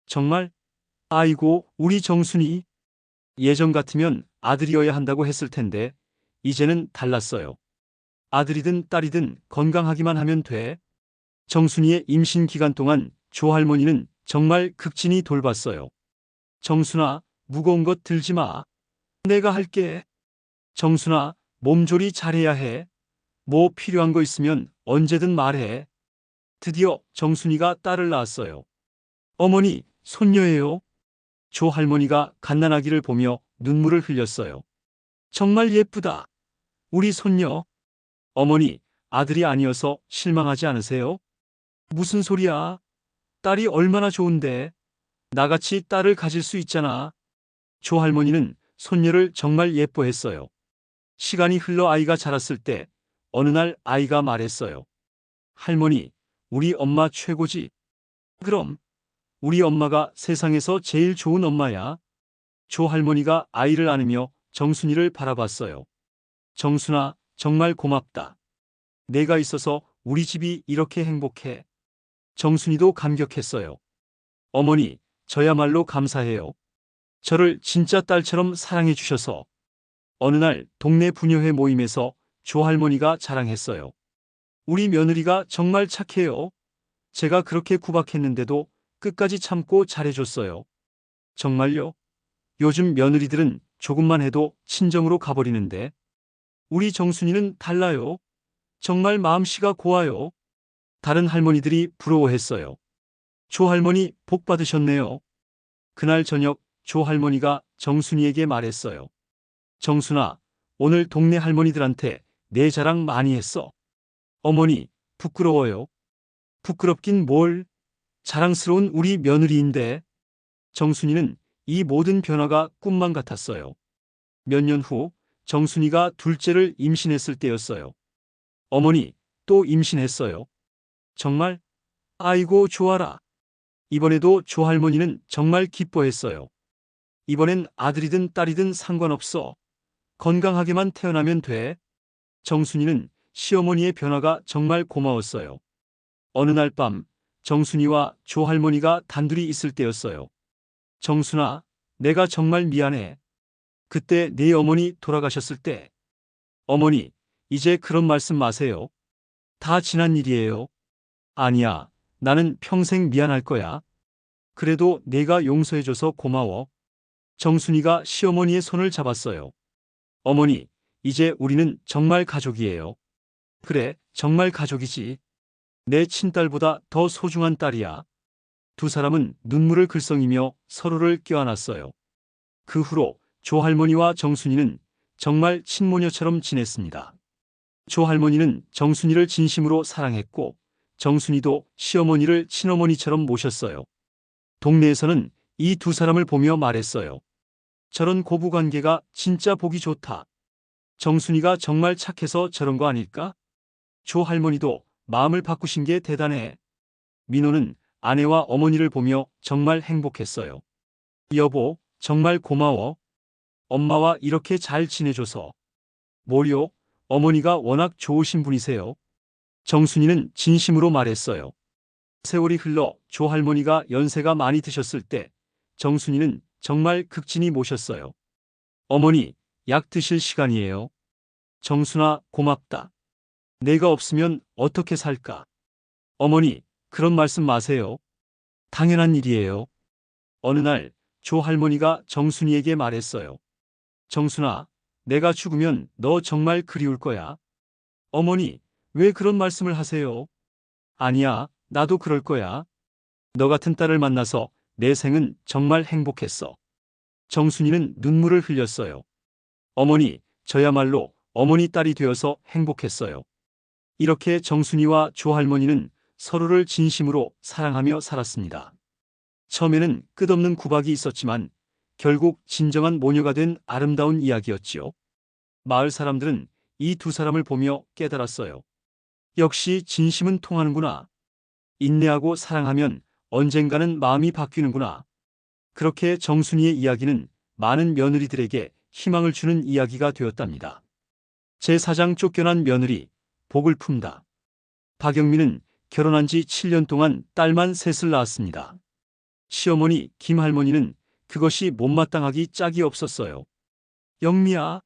정말? 아이고, 우리 정순이. 예전 같으면 아들이어야 한다고 했을 텐데 이제는 달랐어요. 아들이든 딸이든 건강하기만 하면 돼. 정순이의 임신 기간 동안 조 할머니는 정말 극진히 돌봤어요. 정순아, 무거운 것 들지 마. 내가 할게. 정순아, 몸조리 잘해야 해. 뭐 필요한 거 있으면 언제든 말해. 드디어 정순이가 딸을 낳았어요. 어머니, 손녀예요. 조 할머니가 갓난아기를 보며 눈물을 흘렸어요. 정말 예쁘다. 우리 손녀. 어머니, 아들이 아니어서 실망하지 않으세요? 무슨 소리야? 딸이 얼마나 좋은데. 나같이 딸을 가질 수 있잖아. 조 할머니는 손녀를 정말 예뻐했어요. 시간이 흘러 아이가 자랐을 때 어느 날 아이가 말했어요. 할머니, 우리 엄마 최고지. 그럼. 우리 엄마가 세상에서 제일 좋은 엄마야. 조 할머니가 아이를 안으며 정순이를 바라봤어요. 정순아, 정말 고맙다. 내가 있어서 우리 집이 이렇게 행복해. 정순이도 감격했어요. 어머니, 저야말로 감사해요. 저를 진짜 딸처럼 사랑해 주셔서. 어느 날 동네 부녀회 모임에서 조 할머니가 자랑했어요. 우리 며느리가 정말 착해요. 제가 그렇게 구박했는데도 끝까지 참고 잘해줬어요. 정말요? 요즘 며느리들은 조금만 해도 친정으로 가버리는데 우리 정순이는 달라요. 정말 마음씨가 고와요. 다른 할머니들이 부러워했어요. 조 할머니 복 받으셨네요. 그날 저녁 조 할머니가 정순이에게 말했어요. 정순아, 오늘 동네 할머니들한테 내 자랑 많이 했어. 어머니, 부끄러워요. 부끄럽긴 뭘. 자랑스러운 우리 며느리인데. 정순이는 이 모든 변화가 꿈만 같았어요. 몇 년 후 정순이가 둘째를 임신했을 때였어요. 어머니, 또 임신했어요. 정말? 아이고, 좋아라. 이번에도 조 할머니는 정말 기뻐했어요. 이번엔 아들이든 딸이든 상관없어. 건강하게만 태어나면 돼. 정순이는 시어머니의 변화가 정말 고마웠어요. 어느 날 밤 정순이와 조 할머니가 단둘이 있을 때였어요. 정순아, 내가 정말 미안해. 그때 네 어머니 돌아가셨을 때. 어머니, 이제 그런 말씀 마세요. 다 지난 일이에요. 아니야, 나는 평생 미안할 거야. 그래도 내가 용서해줘서 고마워. 정순이가 시어머니의 손을 잡았어요. 어머니, 이제 우리는 정말 가족이에요. 그래, 정말 가족이지. 내 친딸보다 더 소중한 딸이야. 두 사람은 눈물을 글썽이며 서로를 껴안았어요. 그 후로 조 할머니와 정순이는 정말 친모녀처럼 지냈습니다. 조 할머니는 정순이를 진심으로 사랑했고 정순이도 시어머니를 친어머니처럼 모셨어요. 동네에서는 이 두 사람을 보며 말했어요. 저런 고부관계가 진짜 보기 좋다. 정순이가 정말 착해서 저런 거 아닐까? 조 할머니도 마음을 바꾸신 게 대단해. 민호는 아내와 어머니를 보며 정말 행복했어요. 여보, 정말 고마워. 엄마와 이렇게 잘 지내줘서. 뭐요? 어머니가 워낙 좋으신 분이세요. 정순이는 진심으로 말했어요. 세월이 흘러 조 할머니가 연세가 많이 드셨을 때 정순이는 정말 극진히 모셨어요. 어머니, 약 드실 시간이에요. 정순아, 고맙다. 내가 없으면 어떻게 살까? 어머니, 그런 말씀 마세요. 당연한 일이에요. 어느 날 조 할머니가 정순이에게 말했어요. 정순아, 내가 죽으면 너 정말 그리울 거야. 어머니, 왜 그런 말씀을 하세요? 아니야, 나도 그럴 거야. 너 같은 딸을 만나서 내 생은 정말 행복했어. 정순이는 눈물을 흘렸어요. 어머니, 저야말로 어머니 딸이 되어서 행복했어요. 이렇게 정순이와 조 할머니는 서로를 진심으로 사랑하며 살았습니다. 처음에는 끝없는 구박이 있었지만 결국 진정한 모녀가 된 아름다운 이야기였지요. 마을 사람들은 이 두 사람을 보며 깨달았어요. 역시 진심은 통하는구나. 인내하고 사랑하면 언젠가는 마음이 바뀌는구나. 그렇게 정순이의 이야기는 많은 며느리들에게 희망을 주는 이야기가 되었답니다. 제4장 쫓겨난 며느리, 복을 품다. 박영민은 결혼한 지 7년 동안 딸만 셋을 낳았습니다. 시어머니 김할머니는 그것이 못마땅하기 짝이 없었어요. 영미야,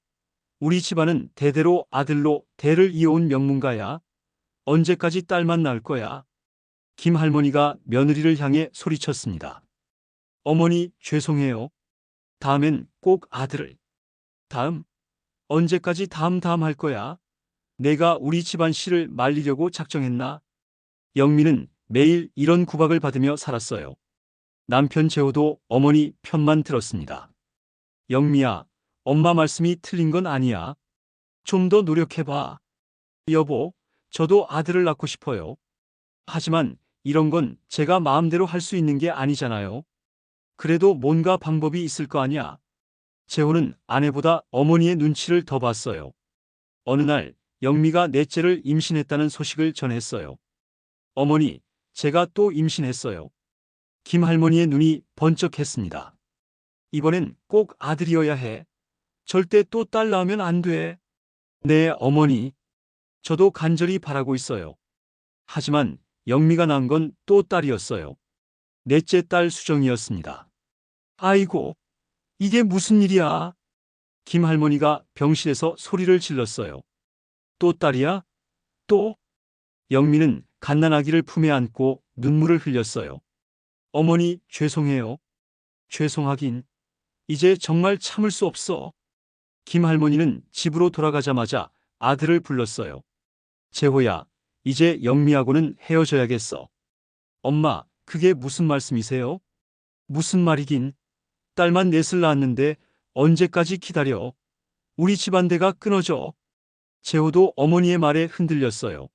우리 집안은 대대로 아들로 대를 이어온 명문가야. 언제까지 딸만 낳을 거야? 김할머니가 며느리를 향해 소리쳤습니다. 어머니, 죄송해요. 다음엔 꼭 아들을. 다음? 언제까지 다음 할 거야? 내가 우리 집안 씨를 말리려고 작정했나? 영미는 매일 이런 구박을 받으며 살았어요. 남편 재호도 어머니 편만 들었습니다. 영미야, 엄마 말씀이 틀린 건 아니야. 좀 더 노력해봐. 여보, 저도 아들을 낳고 싶어요. 하지만 이런 건 제가 마음대로 할 수 있는 게 아니잖아요. 그래도 뭔가 방법이 있을 거 아니야. 재호는 아내보다 어머니의 눈치를 더 봤어요. 어느 날 영미가 넷째를 임신했다는 소식을 전했어요. 어머니, 제가 또 임신했어요. 김할머니의 눈이 번쩍했습니다. 이번엔 꼭 아들이어야 해. 절대 또 딸 낳으면 안 돼. 네, 어머니. 저도 간절히 바라고 있어요. 하지만 영미가 낳은 건 또 딸이었어요. 넷째 딸 수정이었습니다. 아이고, 이게 무슨 일이야? 김할머니가 병실에서 소리를 질렀어요. 또 딸이야? 또? 영미는 갓난아기를 품에 안고 눈물을 흘렸어요. 어머니, 죄송해요. 죄송하긴. 이제 정말 참을 수 없어. 김할머니는 집으로 돌아가자마자 아들을 불렀어요. 재호야, 이제 영미하고는 헤어져야겠어. 엄마, 그게 무슨 말씀이세요? 무슨 말이긴. 딸만 넷을 낳았는데 언제까지 기다려. 우리 집안대가 끊어져. 재호도 어머니의 말에 흔들렸어요.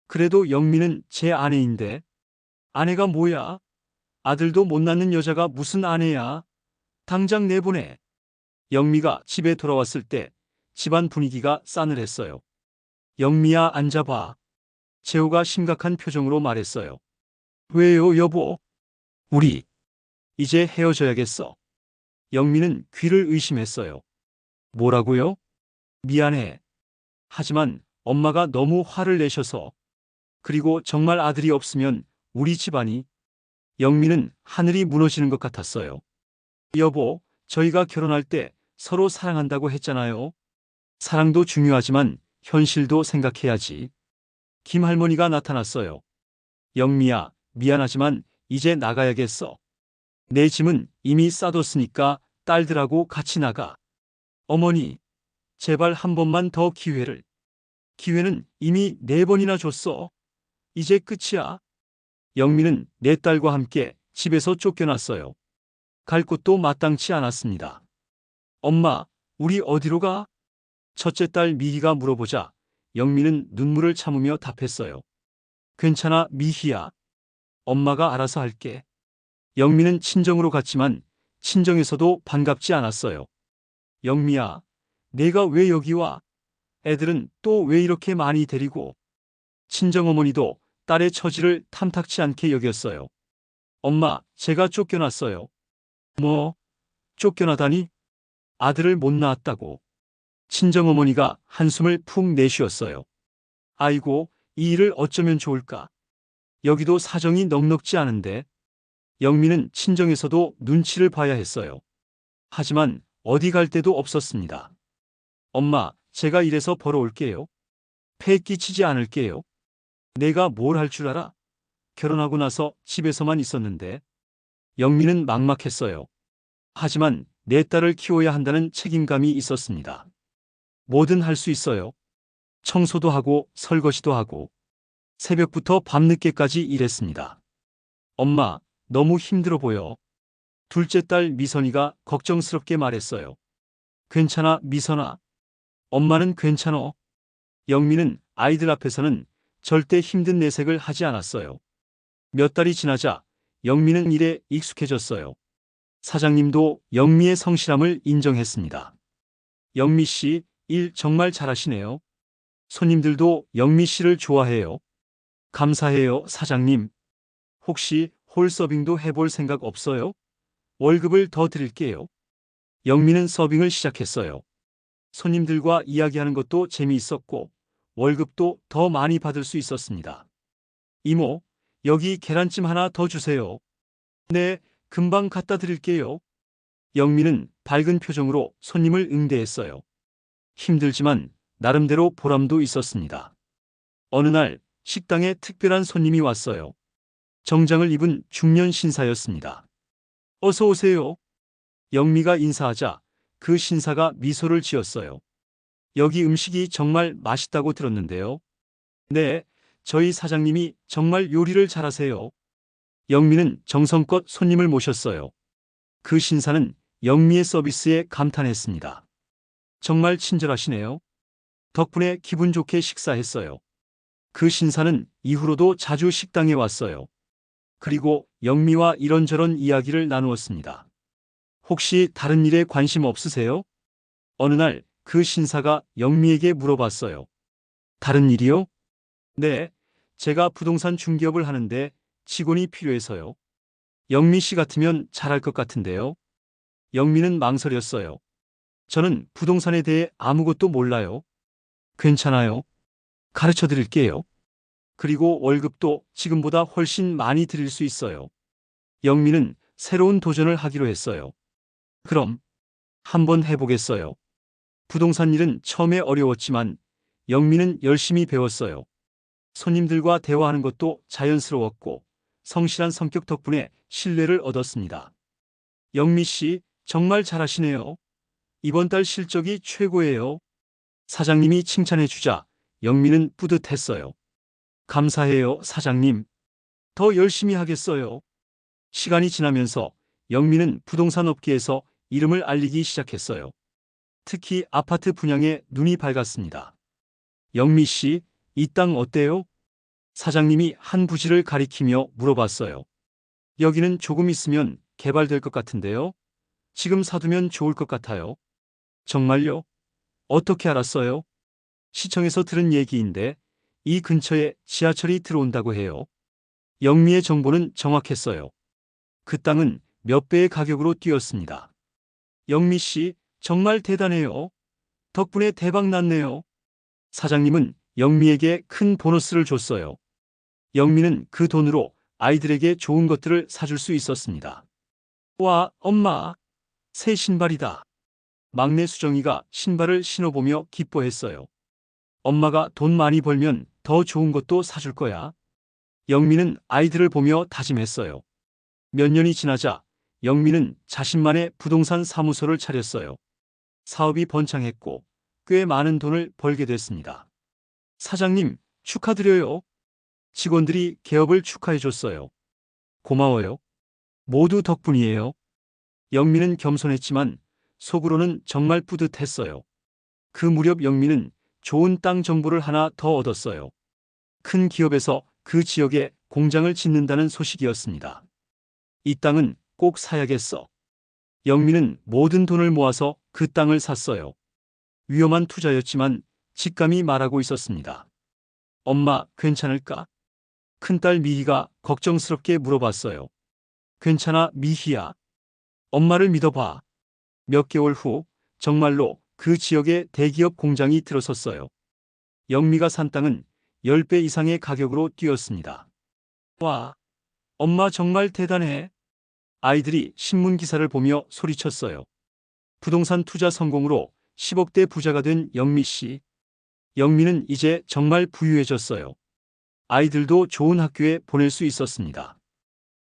그래도 영미는 제 아내인데. 아내가 뭐야? 아들도 못 낳는 여자가 무슨 아내야. 당장 내보내. 영미가 집에 돌아왔을 때 집안 분위기가 싸늘했어요. 영미야, 앉아봐. 재호가 심각한 표정으로 말했어요. 왜요, 여보? 우리 이제 헤어져야겠어. 영미는 귀를 의심했어요. 뭐라고요? 미안해. 하지만 엄마가 너무 화를 내셔서. 그리고 정말 아들이 없으면 우리 집안이. 영미는 하늘이 무너지는 것 같았어요. 여보, 저희가 결혼할 때 서로 사랑한다고 했잖아요. 사랑도 중요하지만 현실도 생각해야지. 김할머니가 나타났어요. 영미야, 미안하지만 이제 나가야겠어. 내 짐은 이미 싸뒀으니까 딸들하고 같이 나가. 어머니, 제발 한 번만 더 기회를. 기회는 이미 4번이나 줬어. 이제 끝이야. 영미는 내 딸과 함께 집에서 쫓겨났어요. 갈 곳도 마땅치 않았습니다. 엄마, 우리 어디로 가? 첫째 딸 미희가 물어보자 영미는 눈물을 참으며 답했어요. 괜찮아, 미희야. 엄마가 알아서 할게. 영미는 친정으로 갔지만 친정에서도 반갑지 않았어요. 영미야, 내가 왜 여기 와? 애들은 또 왜 이렇게 많이 데리고? 친정어머니도 딸의 처지를 탐탁치 않게 여겼어요. 엄마, 제가 쫓겨났어요. 뭐? 쫓겨나다니? 아들을 못 낳았다고. 친정어머니가 한숨을 푹 내쉬었어요. 아이고, 이 일을 어쩌면 좋을까? 여기도 사정이 넉넉지 않은데. 영미는 친정에서도 눈치를 봐야 했어요. 하지만 어디 갈 데도 없었습니다. 엄마, 제가 이래서 벌어올게요. 폐 끼치지 않을게요. 내가 뭘 할 줄 알아? 결혼하고 나서 집에서만 있었는데. 영미는 막막했어요. 하지만 내 딸을 키워야 한다는 책임감이 있었습니다. 뭐든 할 수 있어요. 청소도 하고 설거지도 하고 새벽부터 밤늦게까지 일했습니다. 엄마, 너무 힘들어 보여. 둘째 딸 미선이가 걱정스럽게 말했어요. 괜찮아, 미선아. 엄마는 괜찮어. 영미는 아이들 앞에서는 절대 힘든 내색을 하지 않았어요. 몇 달이 지나자 영미는 일에 익숙해졌어요. 사장님도 영미의 성실함을 인정했습니다. 영미 씨, 일 정말 잘하시네요. 손님들도 영미 씨를 좋아해요. 감사해요, 사장님. 혹시 홀 서빙도 해볼 생각 없어요? 월급을 더 드릴게요. 영미는 서빙을 시작했어요. 손님들과 이야기하는 것도 재미있었고 월급도 더 많이 받을 수 있었습니다. 이모, 여기 계란찜 하나 더 주세요. 네, 금방 갖다 드릴게요. 영미는 밝은 표정으로 손님을 응대했어요. 힘들지만 나름대로 보람도 있었습니다. 어느 날 식당에 특별한 손님이 왔어요. 정장을 입은 중년 신사였습니다. 어서 오세요. 영미가 인사하자 그 신사가 미소를 지었어요. 여기 음식이 정말 맛있다고 들었는데요. 네, 저희 사장님이 정말 요리를 잘하세요. 영미는 정성껏 손님을 모셨어요. 그 신사는 영미의 서비스에 감탄했습니다. 정말 친절하시네요. 덕분에 기분 좋게 식사했어요. 그 신사는 이후로도 자주 식당에 왔어요. 그리고 영미와 이런저런 이야기를 나누었습니다. 혹시 다른 일에 관심 없으세요? 어느 날 그 신사가 영미에게 물어봤어요. 다른 일이요? 네, 제가 부동산 중개업을 하는데 직원이 필요해서요. 영미 씨 같으면 잘할 것 같은데요. 영미는 망설였어요. 저는 부동산에 대해 아무것도 몰라요. 괜찮아요. 가르쳐 드릴게요. 그리고 월급도 지금보다 훨씬 많이 드릴 수 있어요. 영미는 새로운 도전을 하기로 했어요. 그럼 한번 해보겠어요. 부동산 일은 처음에 어려웠지만 영미는 열심히 배웠어요. 손님들과 대화하는 것도 자연스러웠고 성실한 성격 덕분에 신뢰를 얻었습니다. 영미 씨, 정말 잘하시네요. 이번 달 실적이 최고예요. 사장님이 칭찬해 주자 영미는 뿌듯했어요. 감사해요, 사장님. 더 열심히 하겠어요. 시간이 지나면서 영미는 부동산 업계에서 이름을 알리기 시작했어요. 특히 아파트 분양에 눈이 밝았습니다. 영미 씨, 이 땅 어때요? 사장님이 한 부지를 가리키며 물어봤어요. 여기는 조금 있으면 개발될 것 같은데요. 지금 사두면 좋을 것 같아요. 정말요? 어떻게 알았어요? 시청에서 들은 얘기인데 이 근처에 지하철이 들어온다고 해요. 영미의 정보는 정확했어요. 그 땅은 몇 배의 가격으로 뛰었습니다. 영미 씨, 정말 대단해요. 덕분에 대박 났네요. 사장님은 영미에게 큰 보너스를 줬어요. 영미는 그 돈으로 아이들에게 좋은 것들을 사줄 수 있었습니다. 와, 엄마, 새 신발이다. 막내 수정이가 신발을 신어보며 기뻐했어요. 엄마가 돈 많이 벌면 더 좋은 것도 사줄 거야. 영미는 아이들을 보며 다짐했어요. 몇 년이 지나자 영미는 자신만의 부동산 사무소를 차렸어요. 사업이 번창했고 꽤 많은 돈을 벌게 됐습니다. 사장님, 축하드려요. 직원들이 개업을 축하해줬어요. 고마워요. 모두 덕분이에요. 영미는 겸손했지만 속으로는 정말 뿌듯했어요. 그 무렵 영미는 좋은 땅 정보를 하나 더 얻었어요. 큰 기업에서 그 지역에 공장을 짓는다는 소식이었습니다. 이 땅은 꼭 사야겠어. 영미는 모든 돈을 모아서 그 땅을 샀어요. 위험한 투자였지만 직감이 말하고 있었습니다. 엄마, 괜찮을까? 큰딸 미희가 걱정스럽게 물어봤어요. 괜찮아, 미희야. 엄마를 믿어봐. 몇 개월 후 정말로 그 지역에 대기업 공장이 들어섰어요. 영미가 산 땅은 10배 이상의 가격으로 뛰었습니다. 와, 엄마 정말 대단해. 아이들이 신문 기사를 보며 소리쳤어요. 부동산 투자 성공으로 10억대 부자가 된 영미 씨. 영미는 이제 정말 부유해졌어요. 아이들도 좋은 학교에 보낼 수 있었습니다.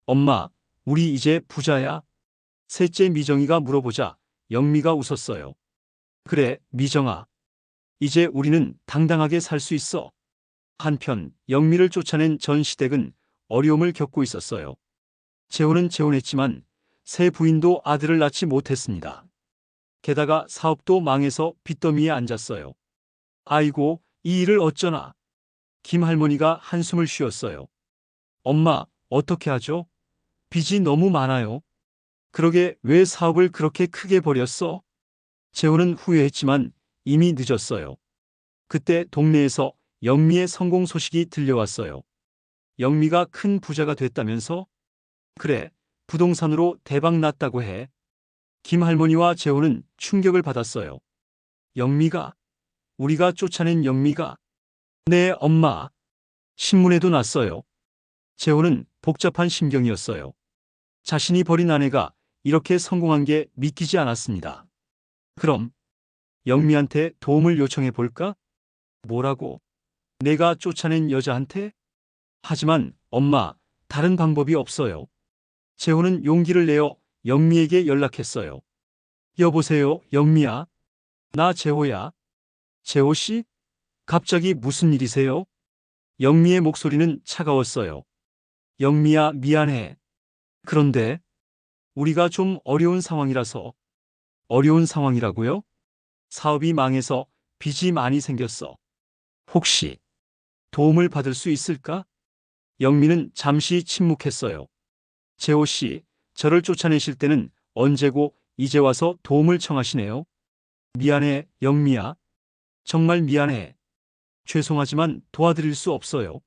엄마, 우리 이제 부자야? 셋째 미정이가 물어보자 영미가 웃었어요. 그래, 미정아. 이제 우리는 당당하게 살 수 있어. 한편 영미를 쫓아낸 전 시댁은 어려움을 겪고 있었어요. 재혼은 재혼했지만 새 부인도 아들을 낳지 못했습니다. 게다가 사업도 망해서 빚더미에 앉았어요. 아이고, 이 일을 어쩌나. 김할머니가 한숨을 쉬었어요. 엄마, 어떻게 하죠? 빚이 너무 많아요. 그러게 왜 사업을 그렇게 크게 벌였어? 재혼은 후회했지만 이미 늦었어요. 그때 동네에서 영미의 성공 소식이 들려왔어요. 영미가 큰 부자가 됐다면서? 그래, 부동산으로 대박 났다고 해. 김할머니와 재호는 충격을 받았어요. 영미가? 우리가 쫓아낸 영미가? 네, 엄마. 신문에도 났어요. 재호는 복잡한 심경이었어요. 자신이 버린 아내가 이렇게 성공한 게 믿기지 않았습니다. 그럼 영미한테 도움을 요청해 볼까? 뭐라고? 내가 쫓아낸 여자한테? 하지만 엄마, 다른 방법이 없어요. 재호는 용기를 내어 영미에게 연락했어요. 여보세요, 영미야. 나 재호야. 재호 씨? 갑자기 무슨 일이세요? 영미의 목소리는 차가웠어요. 영미야, 미안해. 그런데 우리가 좀 어려운 상황이라서. 어려운 상황이라고요? 사업이 망해서 빚이 많이 생겼어. 혹시 도움을 받을 수 있을까? 영미는 잠시 침묵했어요. 재호 씨, 저를 쫓아내실 때는 언제고 이제 와서 도움을 청하시네요. 미안해, 영미야. 정말 미안해. 죄송하지만 도와드릴 수 없어요.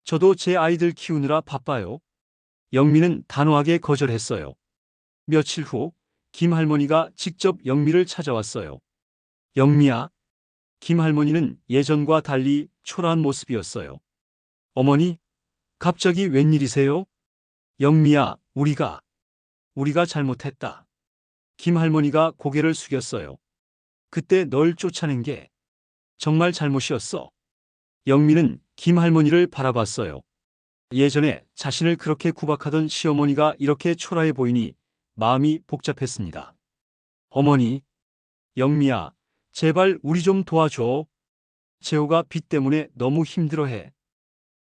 저도 제 아이들 키우느라 바빠요. 영미는 단호하게 거절했어요. 며칠 후 김할머니가 직접 영미를 찾아왔어요. 영미야. 김할머니는 예전과 달리 초라한 모습이었어요. 어머니, 갑자기 웬일이세요? 영미야, 우리가 잘못했다. 김할머니가 고개를 숙였어요. 그때 널 쫓아낸 게 정말 잘못이었어. 영미는 김할머니를 바라봤어요. 예전에 자신을 그렇게 구박하던 시어머니가 이렇게 초라해 보이니 마음이 복잡했습니다. 어머니, 영미야, 제발 우리 좀 도와줘. 재호가 빚 때문에 너무 힘들어해.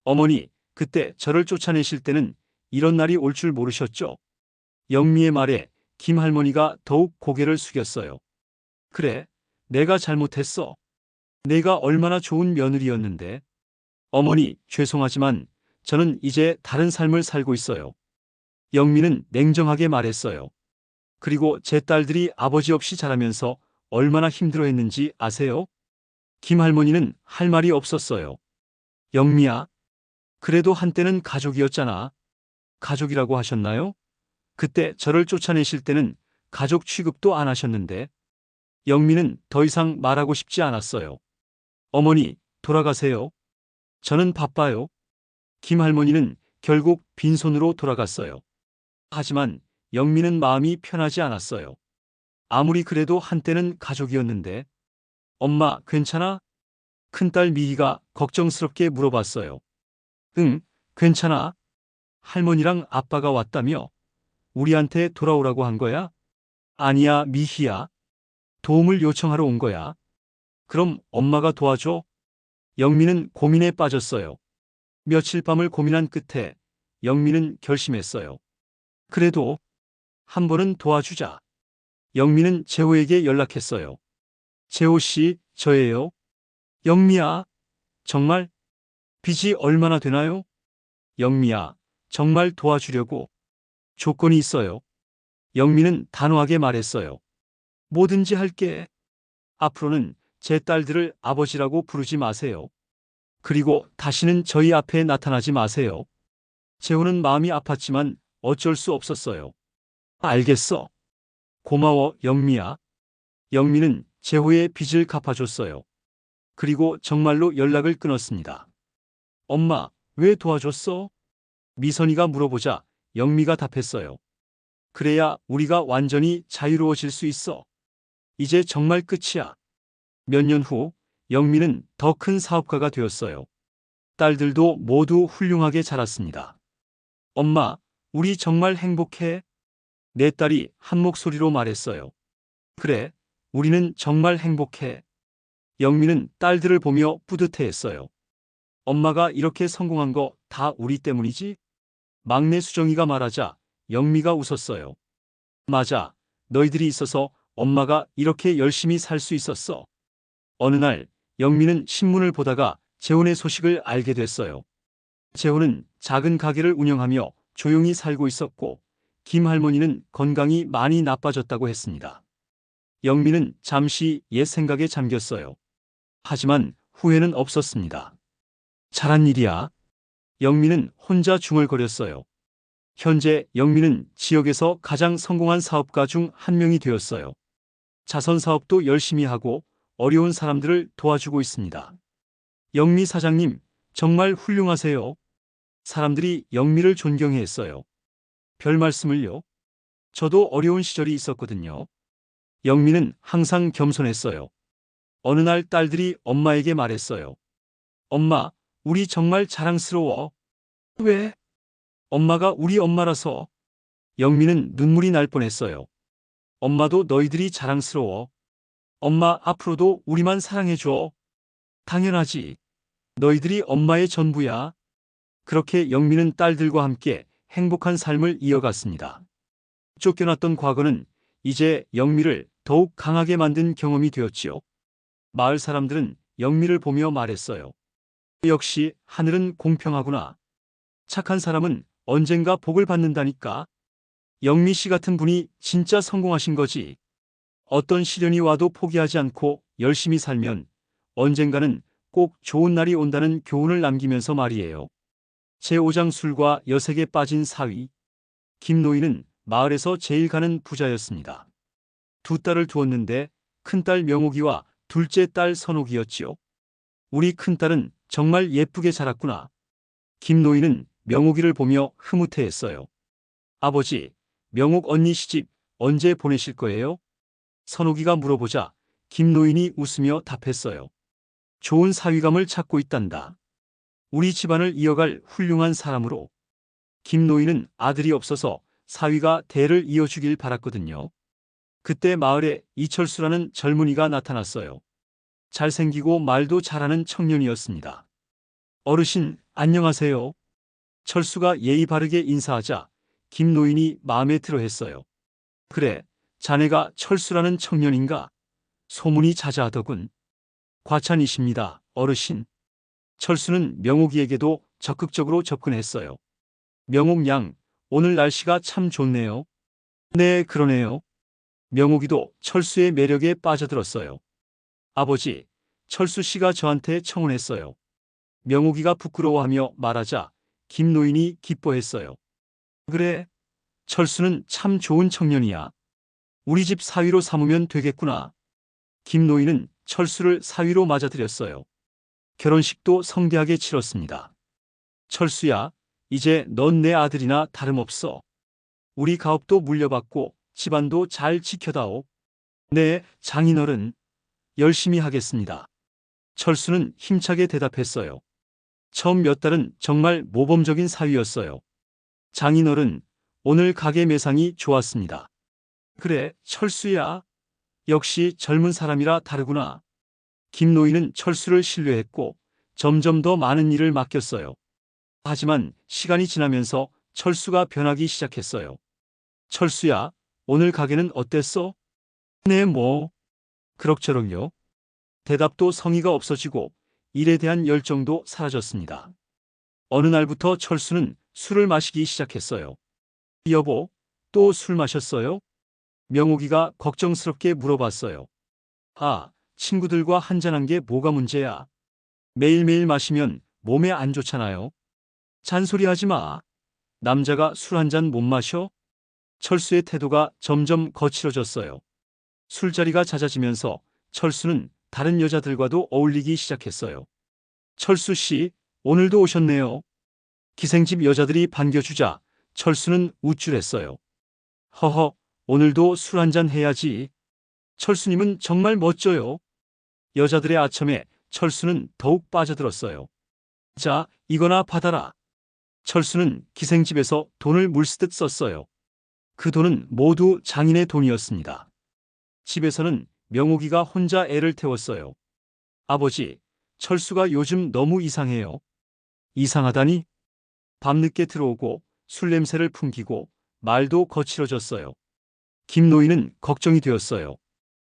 어머니, 그때 저를 쫓아내실 때는 이런 날이 올 줄 모르셨죠? 영미의 말에 김할머니가 더욱 고개를 숙였어요. 그래, 내가 잘못했어. 내가 얼마나 좋은 며느리였는데. 어머니, 죄송하지만 저는 이제 다른 삶을 살고 있어요. 영미는 냉정하게 말했어요. 그리고 제 딸들이 아버지 없이 자라면서 얼마나 힘들어했는지 아세요? 김할머니는 할 말이 없었어요. 영미야, 그래도 한때는 가족이었잖아. 가족이라고 하셨나요? 그때 저를 쫓아내실 때는 가족 취급도 안 하셨는데. 영미는 더 이상 말하고 싶지 않았어요. 어머니, 돌아가세요. 저는 바빠요. 김할머니는 결국 빈손으로 돌아갔어요. 하지만 영미는 마음이 편하지 않았어요. 아무리 그래도 한때는 가족이었는데. 엄마, 괜찮아? 큰딸 미희가 걱정스럽게 물어봤어요. 응, 괜찮아. 할머니랑 아빠가 왔다며? 우리한테 돌아오라고 한 거야? 아니야, 미희야. 도움을 요청하러 온 거야. 그럼 엄마가 도와줘? 영미는 고민에 빠졌어요. 며칠 밤을 고민한 끝에 영미는 결심했어요. 그래도 한 번은 도와주자. 영미는 재호에게 연락했어요. 재호 씨, 저예요. 영미야, 정말? 빚이 얼마나 되나요? 영미야, 정말 도와주려고. 조건이 있어요. 영미는 단호하게 말했어요. 뭐든지 할게. 앞으로는 제 딸들을 아버지라고 부르지 마세요. 그리고 다시는 저희 앞에 나타나지 마세요. 재호는 마음이 아팠지만 어쩔 수 없었어요. 알겠어. 고마워, 영미야. 영미는 재호의 빚을 갚아줬어요. 그리고 정말로 연락을 끊었습니다. 엄마, 왜 도와줬어? 미선이가 물어보자 영미가 답했어요. 그래야 우리가 완전히 자유로워질 수 있어. 이제 정말 끝이야. 몇 년 후 영미는 더 큰 사업가가 되었어요. 딸들도 모두 훌륭하게 자랐습니다. 엄마, 우리 정말 행복해? 내 딸이 한 목소리로 말했어요. 그래, 우리는 정말 행복해. 영미는 딸들을 보며 뿌듯해했어요. 엄마가 이렇게 성공한 거 다 우리 때문이지? 막내 수정이가 말하자 영미가 웃었어요. 맞아, 너희들이 있어서 엄마가 이렇게 열심히 살 수 있었어. 어느 날 영미는 신문을 보다가 재혼의 소식을 알게 됐어요. 재혼은 작은 가게를 운영하며 조용히 살고 있었고 김 할머니는 건강이 많이 나빠졌다고 했습니다. 영미는 잠시 옛 생각에 잠겼어요. 하지만 후회는 없었습니다. 잘한 일이야. 영미는 혼자 중얼거렸어요. 현재 영미는 지역에서 가장 성공한 사업가 중 한 명이 되었어요. 자선 사업도 열심히 하고 어려운 사람들을 도와주고 있습니다. 영미 사장님, 정말 훌륭하세요. 사람들이 영미를 존경해 했어요. 별 말씀을요. 저도 어려운 시절이 있었거든요. 영미는 항상 겸손했어요. 어느 날 딸들이 엄마에게 말했어요. 엄마, 우리 정말 자랑스러워. 왜? 엄마가 우리 엄마라서. 영미는 눈물이 날 뻔했어요. 엄마도 너희들이 자랑스러워. 엄마 앞으로도 우리만 사랑해줘. 당연하지. 너희들이 엄마의 전부야. 그렇게 영미는 딸들과 함께 행복한 삶을 이어갔습니다. 쫓겨났던 과거는 이제 영미를 더욱 강하게 만든 경험이 되었지요. 마을 사람들은 영미를 보며 말했어요. 역시 하늘은 공평하구나. 착한 사람은 언젠가 복을 받는다니까. 영미 씨 같은 분이 진짜 성공하신 거지. 어떤 시련이 와도 포기하지 않고 열심히 살면 언젠가는 꼭 좋은 날이 온다는 교훈을 남기면서 말이에요. 제5장 술과 여색에 빠진 사위. 김노인은 마을에서 제일 가는 부자였습니다. 두 딸을 두었는데 큰딸 명옥이와 둘째 딸 선옥이었지요. 우리 큰딸은 정말 예쁘게 자랐구나. 김노인은 명옥이를 보며 흐뭇해했어요. 아버지, 명옥 언니 시집 언제 보내실 거예요? 선옥이가 물어보자 김노인이 웃으며 답했어요. 좋은 사위감을 찾고 있단다. 우리 집안을 이어갈 훌륭한 사람으로. 김노인은 아들이 없어서 사위가 대를 이어주길 바랐거든요. 그때 마을에 이철수라는 젊은이가 나타났어요. 잘생기고 말도 잘하는 청년이었습니다. 어르신, 안녕하세요. 철수가 예의 바르게 인사하자 김노인이 마음에 들어 했어요. 그래, 자네가 철수라는 청년인가? 소문이 자자하더군. 과찬이십니다, 어르신. 철수는 명옥이에게도 적극적으로 접근했어요. 명옥 양, 오늘 날씨가 참 좋네요. 네, 그러네요. 명옥이도 철수의 매력에 빠져들었어요. 아버지, 철수 씨가 저한테 청혼했어요. 명옥이가 부끄러워하며 말하자 김노인이 기뻐했어요. 그래, 철수는 참 좋은 청년이야. 우리 집 사위로 삼으면 되겠구나. 김노인은 철수를 사위로 맞아들였어요. 결혼식도 성대하게 치렀습니다. 철수야, 이제 넌 내 아들이나 다름없어. 우리 가업도 물려받고 집안도 잘 지켜다오. 네, 장인어른. 열심히 하겠습니다. 철수는 힘차게 대답했어요. 처음 몇 달은 정말 모범적인 사위였어요. 장인어른, 오늘 가게 매상이 좋았습니다. 그래, 철수야. 역시 젊은 사람이라 다르구나. 김노인은 철수를 신뢰했고 점점 더 많은 일을 맡겼어요. 하지만 시간이 지나면서 철수가 변하기 시작했어요. 철수야, 오늘 가게는 어땠어? 네, 뭐. 그럭저럭요. 대답도 성의가 없어지고 일에 대한 열정도 사라졌습니다. 어느 날부터 철수는 술을 마시기 시작했어요. 여보, 또 술 마셨어요? 명옥이가 걱정스럽게 물어봤어요. 아, 친구들과 한잔한 게 뭐가 문제야? 매일매일 마시면 몸에 안 좋잖아요. 잔소리하지 마. 남자가 술 한 잔 못 마셔? 철수의 태도가 점점 거칠어졌어요. 술자리가 잦아지면서 철수는 다른 여자들과도 어울리기 시작했어요. 철수 씨, 오늘도 오셨네요. 기생집 여자들이 반겨주자 철수는 우쭐했어요. 허허, 오늘도 술 한잔 해야지. 철수님은 정말 멋져요. 여자들의 아첨에 철수는 더욱 빠져들었어요. 자, 이거나 받아라. 철수는 기생집에서 돈을 물쓰듯 썼어요. 그 돈은 모두 장인의 돈이었습니다. 집에서는 명옥이가 혼자 애를 태웠어요. 아버지, 철수가 요즘 너무 이상해요. 이상하다니? 밤늦게 들어오고 술 냄새를 풍기고 말도 거칠어졌어요. 김노인은 걱정이 되었어요.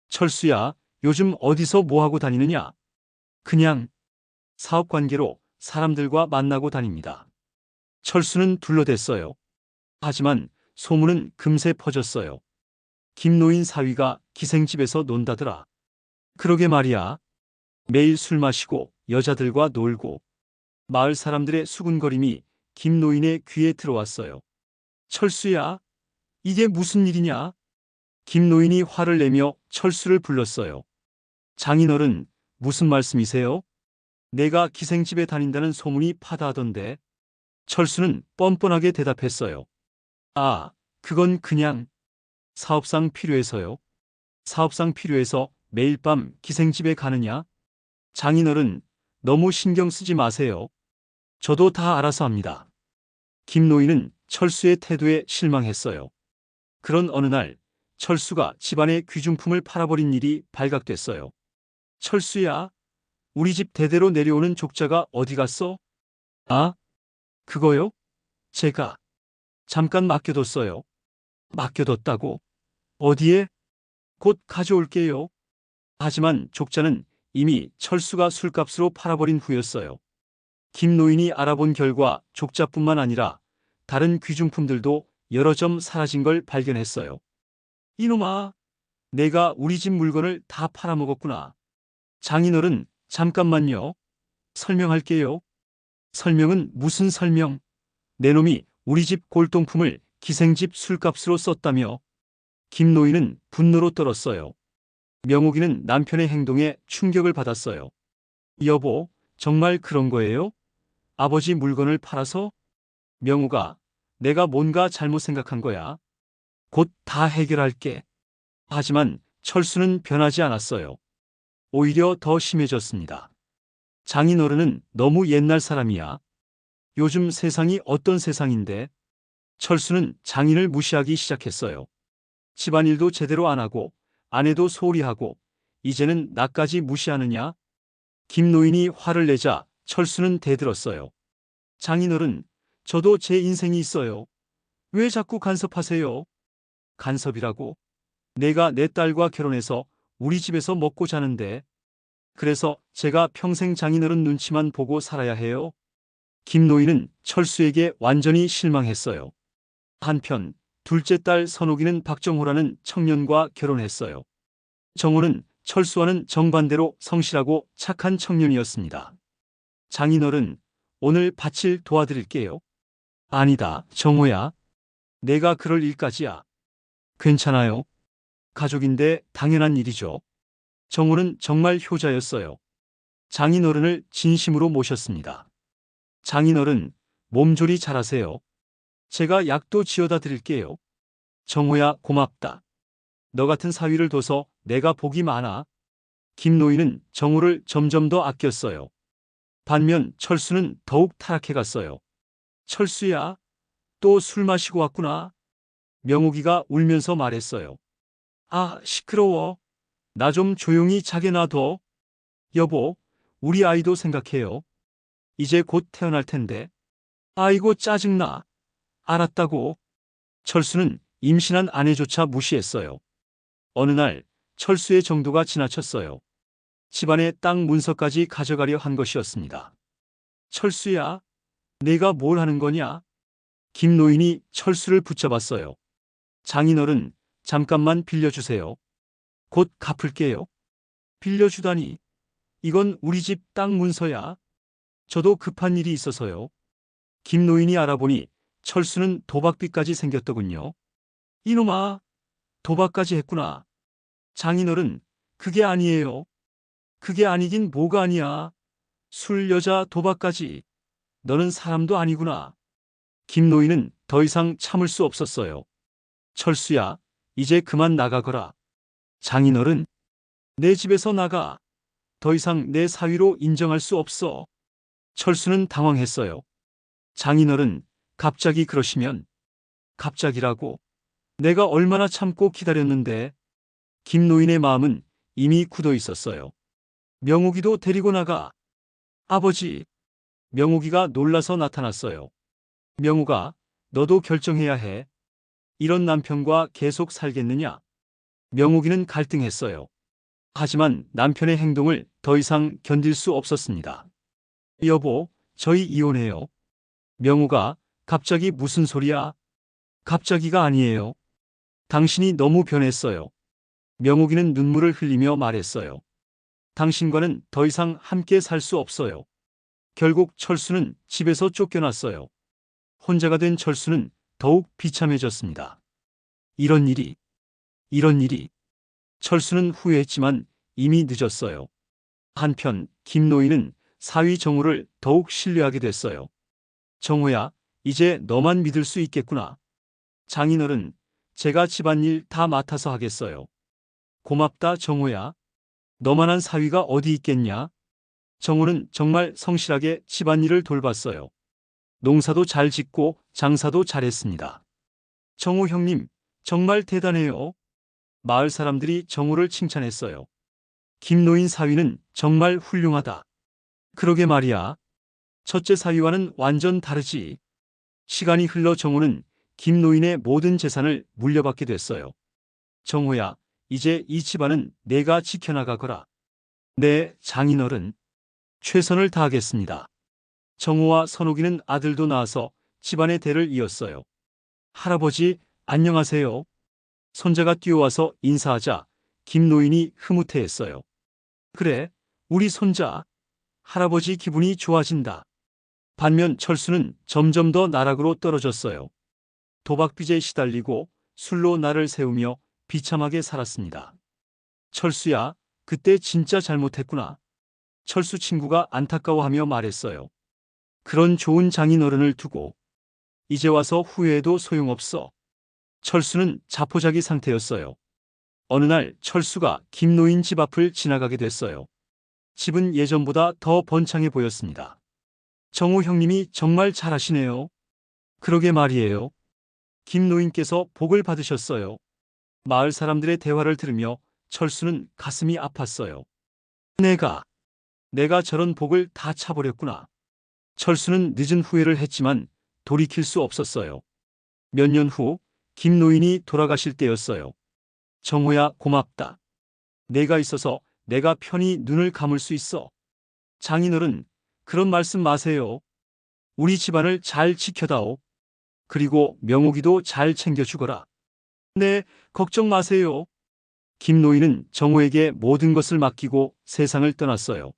철수야, 요즘 어디서 뭐하고 다니느냐? 그냥 사업관계로 사람들과 만나고 다닙니다. 철수는 둘러댔어요. 하지만 소문은 금세 퍼졌어요. 김노인 사위가 기생집에서 논다더라. 그러게 말이야. 매일 술 마시고 여자들과 놀고 마을 사람들의 수군거림이 김노인의 귀에 들어왔어요. 철수야, 이게 무슨 일이냐? 김노인이 화를 내며 철수를 불렀어요. 장인어른, 무슨 말씀이세요? 내가 기생집에 다닌다는 소문이 파다하던데. 철수는 뻔뻔하게 대답했어요. 아, 그건 그냥 사업상 필요해서요. 사업상 필요해서 매일 밤 기생집에 가느냐? 장인어른, 너무 신경 쓰지 마세요. 저도 다 알아서 합니다. 김노인은 철수의 태도에 실망했어요. 그런 어느 날 철수가 집안의 귀중품을 팔아버린 일이 발각됐어요. 철수야, 우리 집 대대로 내려오는 족자가 어디 갔어? 아, 그거요? 제가 잠깐 맡겨뒀어요. 맡겨뒀다고? 어디에? 곧 가져올게요. 하지만 족자는 이미 철수가 술값으로 팔아버린 후였어요. 김노인이 알아본 결과 족자뿐만 아니라 다른 귀중품들도 여러 점 사라진 걸 발견했어요. 이놈아, 내가 우리 집 물건을 다 팔아먹었구나. 장인어른, 잠깐만요. 설명할게요. 설명은 무슨 설명? 내 놈이 우리 집 골동품을 기생집 술값으로 썼다며. 김노인은 분노로 떨었어요. 명옥이는 남편의 행동에 충격을 받았어요. 여보, 정말 그런 거예요? 아버지 물건을 팔아서? 명옥아, 내가 뭔가 잘못 생각한 거야. 곧 다 해결할게. 하지만 철수는 변하지 않았어요. 오히려 더 심해졌습니다. 장인어른은 너무 옛날 사람이야. 요즘 세상이 어떤 세상인데? 철수는 장인을 무시하기 시작했어요. 집안일도 제대로 안 하고 아내도 소홀히 하고 이제는 나까지 무시하느냐? 김노인이 화를 내자 철수는 대들었어요. 장인어른, 저도 제 인생이 있어요. 왜 자꾸 간섭하세요? 간섭이라고? 내가 내 딸과 결혼해서 우리 집에서 먹고 자는데 그래서 제가 평생 장인어른 눈치만 보고 살아야 해요? 김노인은 철수에게 완전히 실망했어요. 한편 둘째 딸 선옥이는 박정호라는 청년과 결혼했어요. 정호는 철수와는 정반대로 성실하고 착한 청년이었습니다. 장인어른, 오늘 밭일 도와드릴게요. 아니다, 정호야. 내가 그럴 일까지야. 괜찮아요. 가족인데 당연한 일이죠. 정호는 정말 효자였어요. 장인어른을 진심으로 모셨습니다. 장인어른, 몸조리 잘하세요. 제가 약도 지어다 드릴게요. 정호야, 고맙다. 너 같은 사위를 둬서 내가 복이 많아. 김노인은 정호를 점점 더 아꼈어요. 반면 철수는 더욱 타락해 갔어요. 철수야, 또 술 마시고 왔구나. 명옥이가 울면서 말했어요. 아, 시끄러워. 나 좀 조용히 자게 놔둬. 여보, 우리 아이도 생각해요. 이제 곧 태어날 텐데. 아이고, 짜증나. 알았다고. 철수는 임신한 아내조차 무시했어요. 어느 날 철수의 정도가 지나쳤어요. 집안의 땅 문서까지 가져가려 한 것이었습니다. 철수야, 내가 뭘 하는 거냐? 김노인이 철수를 붙잡았어요. 장인어른, 잠깐만 빌려주세요. 곧 갚을게요. 빌려주다니. 이건 우리 집 땅 문서야. 저도 급한 일이 있어서요. 김노인이 알아보니 철수는 도박빚까지 생겼더군요. 이놈아, 도박까지 했구나. 장인어른, 그게 아니에요. 그게 아니긴 뭐가 아니야. 술, 여자, 도박까지. 너는 사람도 아니구나. 김노인은 더 이상 참을 수 없었어요. 철수야, 이제 그만 나가거라. 장인어른, 내 집에서 나가. 더 이상 내 사위로 인정할 수 없어. 철수는 당황했어요. 장인어른, 갑자기 그러시면. 갑자기라고. 내가 얼마나 참고 기다렸는데. 김노인의 마음은 이미 굳어 있었어요. 명옥이도 데리고 나가. 아버지. 명옥이가 놀라서 나타났어요. 명옥아, 너도 결정해야 해. 이런 남편과 계속 살겠느냐? 명옥이는 갈등했어요. 하지만 남편의 행동을 더 이상 견딜 수 없었습니다. 여보, 저희 이혼해요. 명옥아, 갑자기 무슨 소리야? 갑자기가 아니에요. 당신이 너무 변했어요. 명옥이는 눈물을 흘리며 말했어요. 당신과는 더 이상 함께 살 수 없어요. 결국 철수는 집에서 쫓겨났어요. 혼자가 된 철수는 더욱 비참해졌습니다. 이런 일이. 철수는 후회했지만 이미 늦었어요. 한편 김노인은 사위 정호를 더욱 신뢰하게 됐어요. 정호야, 이제 너만 믿을 수 있겠구나. 장인어른, 제가 집안일 다 맡아서 하겠어요. 고맙다, 정호야. 너만한 사위가 어디 있겠냐? 정호는 정말 성실하게 집안일을 돌봤어요. 농사도 잘 짓고 장사도 잘했습니다. 정호 형님, 정말 대단해요. 마을 사람들이 정호를 칭찬했어요. 김노인 사위는 정말 훌륭하다. 그러게 말이야. 첫째 사위와는 완전 다르지. 시간이 흘러 정호는 김노인의 모든 재산을 물려받게 됐어요. 정호야, 이제 이 집안은 내가 지켜나가거라. 네, 장인어른. 최선을 다하겠습니다. 정호와 선옥이는 아들도 낳아서 집안의 대를 이었어요. 할아버지, 안녕하세요. 손자가 뛰어와서 인사하자 김노인이 흐뭇해했어요. 그래, 우리 손자. 할아버지 기분이 좋아진다. 반면 철수는 점점 더 나락으로 떨어졌어요. 도박빚에 시달리고 술로 날을 세우며 비참하게 살았습니다. 철수야, 그때 진짜 잘못했구나. 철수 친구가 안타까워하며 말했어요. 그런 좋은 장인어른을 두고 이제 와서 후회해도 소용없어. 철수는 자포자기 상태였어요. 어느 날 철수가 김노인 집 앞을 지나가게 됐어요. 집은 예전보다 더 번창해 보였습니다. 정호 형님이 정말 잘하시네요. 그러게 말이에요. 김노인께서 복을 받으셨어요. 마을 사람들의 대화를 들으며 철수는 가슴이 아팠어요. 내가 저런 복을 다 차버렸구나. 철수는 늦은 후회를 했지만 돌이킬 수 없었어요. 몇 년 후 김노인이 돌아가실 때였어요. 정호야, 고맙다. 내가 있어서 내가 편히 눈을 감을 수 있어. 장인어른, 그런 말씀 마세요. 우리 집안을 잘 지켜다오. 그리고 명옥이도 잘 챙겨주거라. 네, 걱정 마세요. 김노인은 정호에게 모든 것을 맡기고 세상을 떠났어요.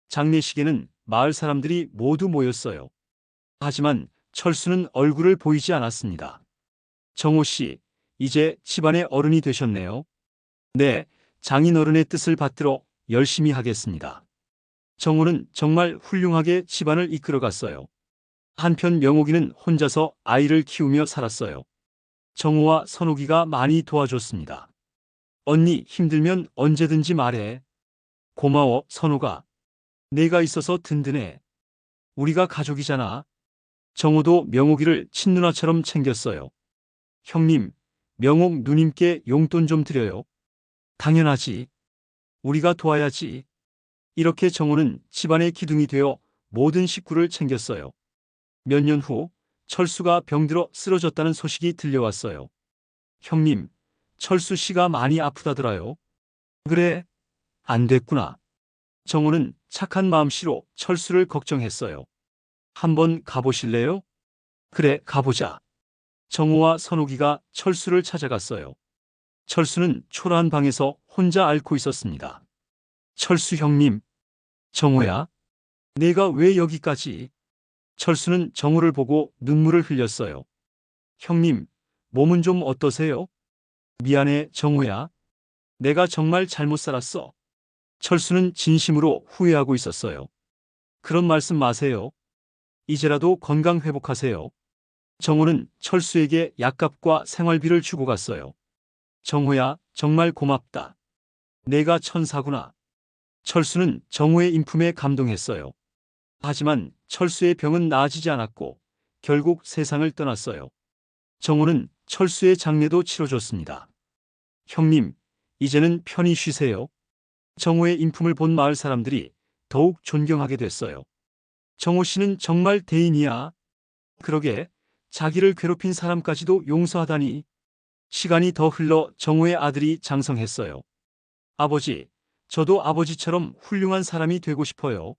장례식에는 마을 사람들이 모두 모였어요. 하지만 철수는 얼굴을 보이지 않았습니다. 정호 씨, 이제 집안의 어른이 되셨네요. 네, 장인어른의 뜻을 받들어 열심히 하겠습니다. 정호는 정말 훌륭하게 집안을 이끌어갔어요. 한편 명옥이는 혼자서 아이를 키우며 살았어요. 정호와 선옥이가 많이 도와줬습니다. 언니, 힘들면 언제든지 말해. 고마워, 선옥아. 내가 있어서 든든해. 우리가 가족이잖아. 정호도 명옥이를 친누나처럼 챙겼어요. 형님, 명옥 누님께 용돈 좀 드려요. 당연하지. 우리가 도와야지. 이렇게 정호는 집안의 기둥이 되어 모든 식구를 챙겼어요. 몇 년 후 철수가 병들어 쓰러졌다는 소식이 들려왔어요. 형님, 철수 씨가 많이 아프다더라요. 그래, 안 됐구나. 정호는 착한 마음씨로 철수를 걱정했어요. 한번 가보실래요? 그래, 가보자. 정호와 선옥이가 철수를 찾아갔어요. 철수는 초라한 방에서 혼자 앓고 있었습니다. 철수 형님. 정호야? 내가 왜 여기까지? 철수는 정호를 보고 눈물을 흘렸어요. 형님, 몸은 좀 어떠세요? 미안해, 정호야. 내가 정말 잘못 살았어. 철수는 진심으로 후회하고 있었어요. 그런 말씀 마세요. 이제라도 건강 회복하세요. 정호는 철수에게 약값과 생활비를 주고 갔어요. 정호야, 정말 고맙다. 내가 천사구나. 철수는 정호의 인품에 감동했어요. 하지만 철수의 병은 나아지지 않았고 결국 세상을 떠났어요. 정호는 철수의 장례도 치러줬습니다. 형님, 이제는 편히 쉬세요. 정호의 인품을 본 마을 사람들이 더욱 존경하게 됐어요. 정호 씨는 정말 대인이야. 그러게, 자기를 괴롭힌 사람까지도 용서하다니. 시간이 더 흘러 정호의 아들이 장성했어요. 아버지, 저도 아버지처럼 훌륭한 사람이 되고 싶어요.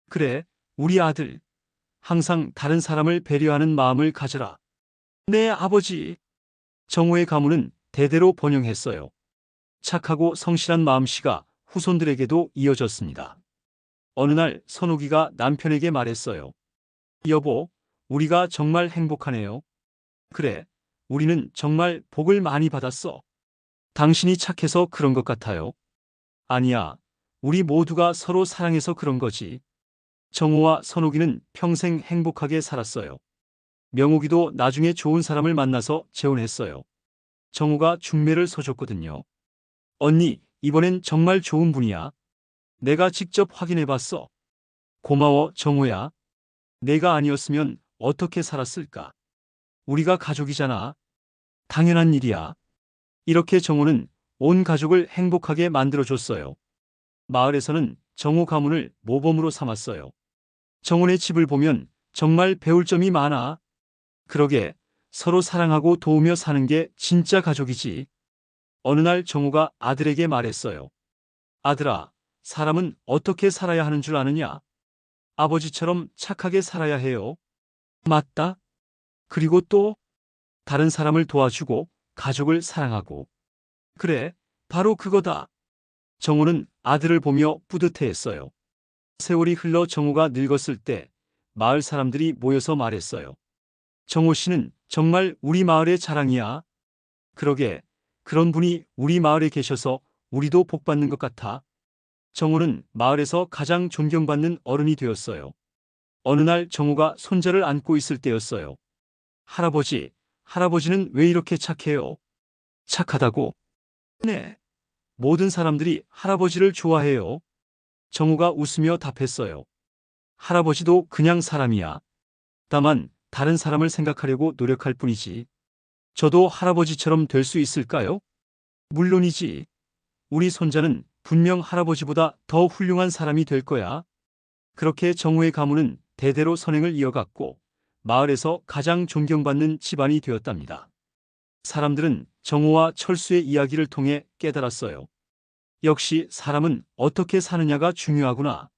그래, 우리 아들. 항상 다른 사람을 배려하는 마음을 가져라. 네, 아버지. 정호의 가문은 대대로 번영했어요. 착하고 성실한 마음씨가 후손들에게도 이어졌습니다. 어느 날 선옥이가 남편에게 말했어요. 여보, 우리가 정말 행복하네요. 그래, 우리는 정말 복을 많이 받았어. 당신이 착해서 그런 것 같아요. 아니야, 우리 모두가 서로 사랑해서 그런 거지. 정호와 선옥이는 평생 행복하게 살았어요. 명옥이도 나중에 좋은 사람을 만나서 재혼했어요. 정호가 중매를 서줬거든요. 언니, 이번엔 정말 좋은 분이야. 내가 직접 확인해봤어. 고마워, 정호야. 내가 아니었으면 어떻게 살았을까? 우리가 가족이잖아. 당연한 일이야. 이렇게 정호는 온 가족을 행복하게 만들어줬어요. 마을에서는 정호 가문을 모범으로 삼았어요. 정호네 집을 보면 정말 배울 점이 많아. 그러게, 서로 사랑하고 도우며 사는 게 진짜 가족이지. 어느 날 정호가 아들에게 말했어요. 아들아, 사람은 어떻게 살아야 하는 줄 아느냐? 아버지처럼 착하게 살아야 해요. 맞다. 그리고 또 다른 사람을 도와주고 가족을 사랑하고. 그래, 바로 그거다. 정호는 아들을 보며 뿌듯해했어요. 세월이 흘러 정호가 늙었을 때 마을 사람들이 모여서 말했어요. 정호 씨는 정말 우리 마을의 자랑이야. 그러게, 그런 분이 우리 마을에 계셔서 우리도 복 받는 것 같아. 정호는 마을에서 가장 존경받는 어른이 되었어요. 어느 날 정호가 손자를 안고 있을 때였어요. 할아버지, 할아버지는 왜 이렇게 착해요? 착하다고? 네. 모든 사람들이 할아버지를 좋아해요. 정호가 웃으며 답했어요. 할아버지도 그냥 사람이야. 다만 다른 사람을 생각하려고 노력할 뿐이지. 저도 할아버지처럼 될 수 있을까요? 물론이지. 우리 손자는 분명 할아버지보다 더 훌륭한 사람이 될 거야. 그렇게 정호의 가문은 대대로 선행을 이어갔고 마을에서 가장 존경받는 집안이 되었답니다. 사람들은 정호와 철수의 이야기를 통해 깨달았어요. 역시 사람은 어떻게 사느냐가 중요하구나.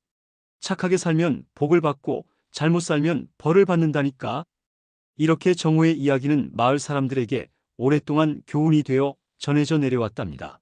착하게 살면 복을 받고 잘못 살면 벌을 받는다니까. 이렇게 정호의 이야기는 마을 사람들에게 오랫동안 교훈이 되어 전해져 내려왔답니다.